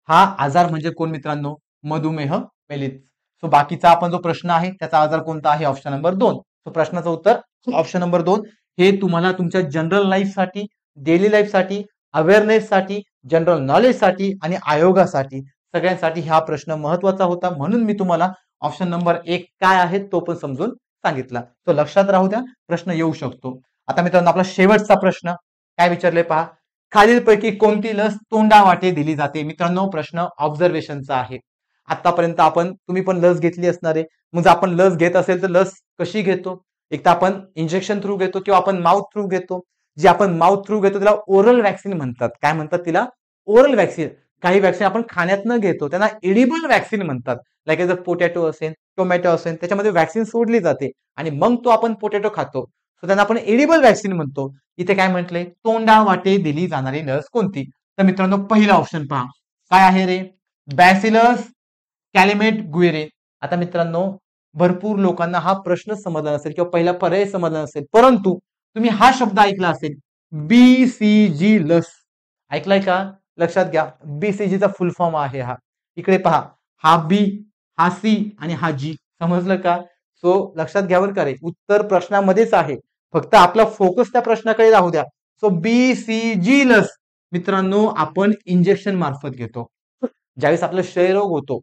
हा आजार म्हणजे कोण मित्रांनो, मधुमेह मेलित. सो बाकीचा आपण जो प्रश्न आहे त्याचा आजार कोणता आहे, ऑप्शन नंबर 2. सो प्रश्नाचं उत्तर ऑप्शन नंबर 2. हे तुम्हाला तुमच्या जनरल लाईफसाठी, डेली लाईफसाठी, अवेअरनेससाठी, जनरल नॉलेजसाठी आणि आयोगासाठी सगळ्यांसाठी हा प्रश्न महत्वाचा होता, म्हणून मी तुम्हाला ऑप्शन नंबर 1 काय आहे तो पण समजून सांगितला. तो लक्षात राहू द्या, प्रश्न येऊ शकतो. आता मित्रांनो आपला शेवटचा प्रश्न काय विचारले पहा, खालीलपैकी कोणती लस तोंडावाटे दिली जाते. मित्रांनो प्रश्न ऑब्झर्वेशनचा आहे. आतापर्यंत तुम्ही पण लस घेतली असणार आहे. मग जर आपण लस घेत असेल तर लस कशी घेतो, एक तर आपण इंजेक्शन थ्रू घेतो किंवा आपण माउथ थ्रू घेतो. जे आपण माउथ थ्रू घेतो त्याला ओरल वॅक्सिन म्हणतात. काय म्हणतात तिला, ओरल वॅक्सिन. काही वॅक्सिन आपण खाण्यात न घेतो त्यांना एडिबल वॅक्सिन म्हणतात. लाईक जर पोटॅटो असेल, टोमॅटो असेल, त्याच्यामध्ये वॅक्सिन सोडली जाते आणि मग तो आपण पोटॅटो खातो, तर त्यांना आपण एडिबल वॅक्सिन म्हणतो. इथे काय म्हटलंय, तोंडावाटे दिली जाणारी लस कोणती. तर मित्रांनो पहिला ऑप्शन पहा, काय आहे रे, बॅसिलस कॅलिमेट गुएरे. आता मित्रांनो भरपूर लोकांना हा प्रश्न समजला नसेल किंवा पहिला पर्याय समजला नसेल, परंतु तुम्ही हा शब्द ऐकला असेल, बीसीजी लस. ऐकलाय का, लक्षात घ्या, बीसीजीचा फुल फॉर्म आहे हा. इकडे पहा, हा बी, हा सी आणि हा जी. समजलं का. सो लक्षात घ्यावर का रे, उत्तर प्रश्नामध्येच आहे, फक्त आपला फोकस त्या प्रश्नाकडे राहू द्या. सो बीसीजी लस मित्रांनो आपण इंजेक्शन मार्फत घेतो. ज्यावेळेस आपला क्षयरोग होतो,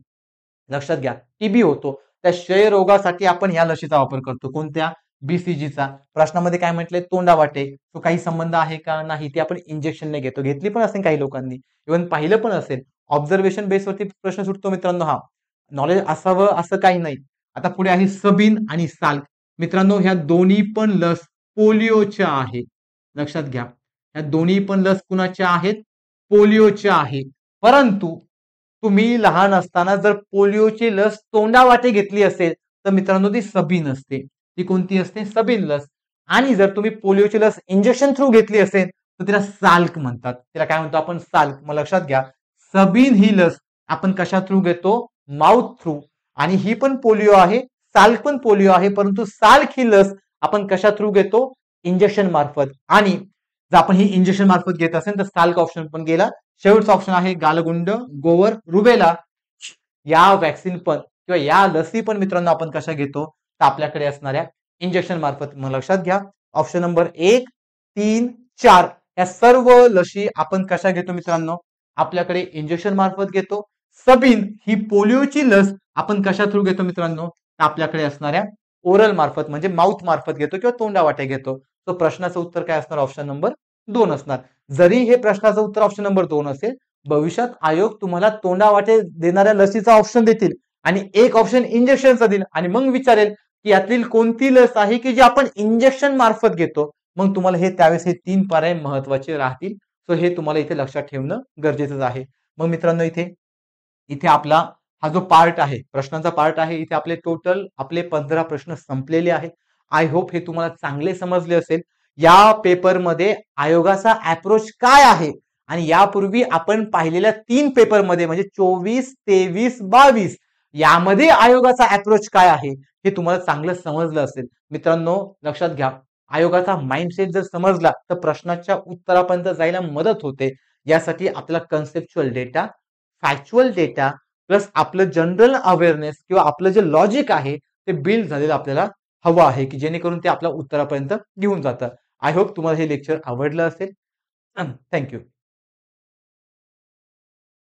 लक्षात घ्या, टीबी होतो, त्या क्षयरोगासाठी आपण या लशीचा वापर करतो. कोणत्या, बीसीजीचा. प्रश्नामध्ये काय म्हटलंय, तोंडावाटे. तो काही संबंध आहे का, नाही. ती आपण इंजेक्शनने घेतो. घेतली पण असेल काही लोकांनी, इव्हन पाहिलं पण असेल. ऑब्झर्वेशन बेसवरती प्रश्न सुटतो मित्रांनो हा. नॉलेज असावं असं काही नाही. आता पुढे आहे सबीन आणि साल्क. मित्रांनो ह्या दोन्ही पण लस पोलिओच्या आहे. लक्षात घ्या, ह्या दोन्ही पण लस कुणाच्या आहेत, पोलिओच्या आहे. परंतु तुम्ही लहान असताना जर पोलिओची लस तोंडावाटे घेतली असेल तर मित्रांनो ती सबीन असते. ती कोणती असते, सबीन लस. आणि जर तुम्ही पोलिओची लस इंजेक्शन थ्रू घेतली असेल तर तिला साल्क म्हणतात. तिला काय म्हणतो आपण, साल्क. मग लक्षात घ्या, सबीन ही लस आपण कशा थ्रू घेतो, माउथ थ्रू. आणि ही पण पोलिओ आहे, साल्क पण पोलिओ आहे, परंतु साल्क ही लस आपण कशा थ्रू घेतो, इंजेक्शन मार्फत. आणि जर आपण ही इंजेक्शन मार्फत घेत असेल तर साल्क ऑप्शन पण गेला. शेवटचा ऑप्शन आहे गालगुंड, गोवर, रुबेला. या वॅक्सिन पण किंवा या लसी पण मित्रांनो आपण कशा घेतो, तर आपल्याकडे असणाऱ्या इंजेक्शन मार्फत. मग लक्षात घ्या, ऑप्शन नंबर 1, 3, 4 या सर्व लशी आपण कशा घेतो मित्रांनो, आपल्याकडे इंजेक्शन मार्फत घेतो. सबीन ही पोलिओची लस आपण कशा थ्रू घेतो मित्रांनो, आपल्याकडे असणाऱ्या ओरल मार्फत म्हणजे माउथ मार्फत घेतो किंवा तोंडावाटे घेतो. तो प्रश्नाचं उत्तर काय असणार, ऑप्शन नंबर 2 असणार. जरी हे प्रश्नाचं उत्तर ऑप्शन नंबर 2 असेल, भविष्यात आयोग तुम्हाला तोंडावाटे देणाऱ्या लसीचा ऑप्शन देतील आणि एक ऑप्शन इंजेक्शनचा देईल आणि मग विचारेल की यातील कोणती लस आहे की जी आपण इंजेक्शन मार्फत घेतो. मग तुम्हाला हे त्यावेळेस हे 3 पर्याय महत्वाचे राहतील. सो हे तुम्हाला इथे लक्षात ठेवणं गरजेचं आहे. मग मित्रांनो इथे इथे आपला हा जो पार्ट आहे, प्रश्नांचा पार्ट आहे, इथे आपले 15 प्रश्न संपलेले आहेत. आय होप हे तुम्हाला चांगले समजले असेल. या पेपरमध्ये आयोगाचा अप्रोच काय आहे आणि यापूर्वी आपण पाहिलेल्या 3 पेपरमध्ये म्हणजे 24, 23, 22 यामध्ये आयोगाचा अप्रोच काय आहे हे तुम्हाला चांगलं समजलं असेल. मित्रांनो लक्षात घ्या, आयोगाचा माइंडसेट जर समजला तर प्रश्नाच्या उत्तरापर्यंत जायला मदत होते. यासाठी आपल्याला conceptual data, factual data plus आपलं जनरल अवेअरनेस किंवा आपलं जे लॉजिक आहे ते बिल्ड झालेलं आपल्याला हवं आहे की जेणेकरून ते आपल्या उत्तरापर्यंत घेऊन जातं. आय होप तुम्हाला हे लेक्चर आवडलं असेल. थँक्यू.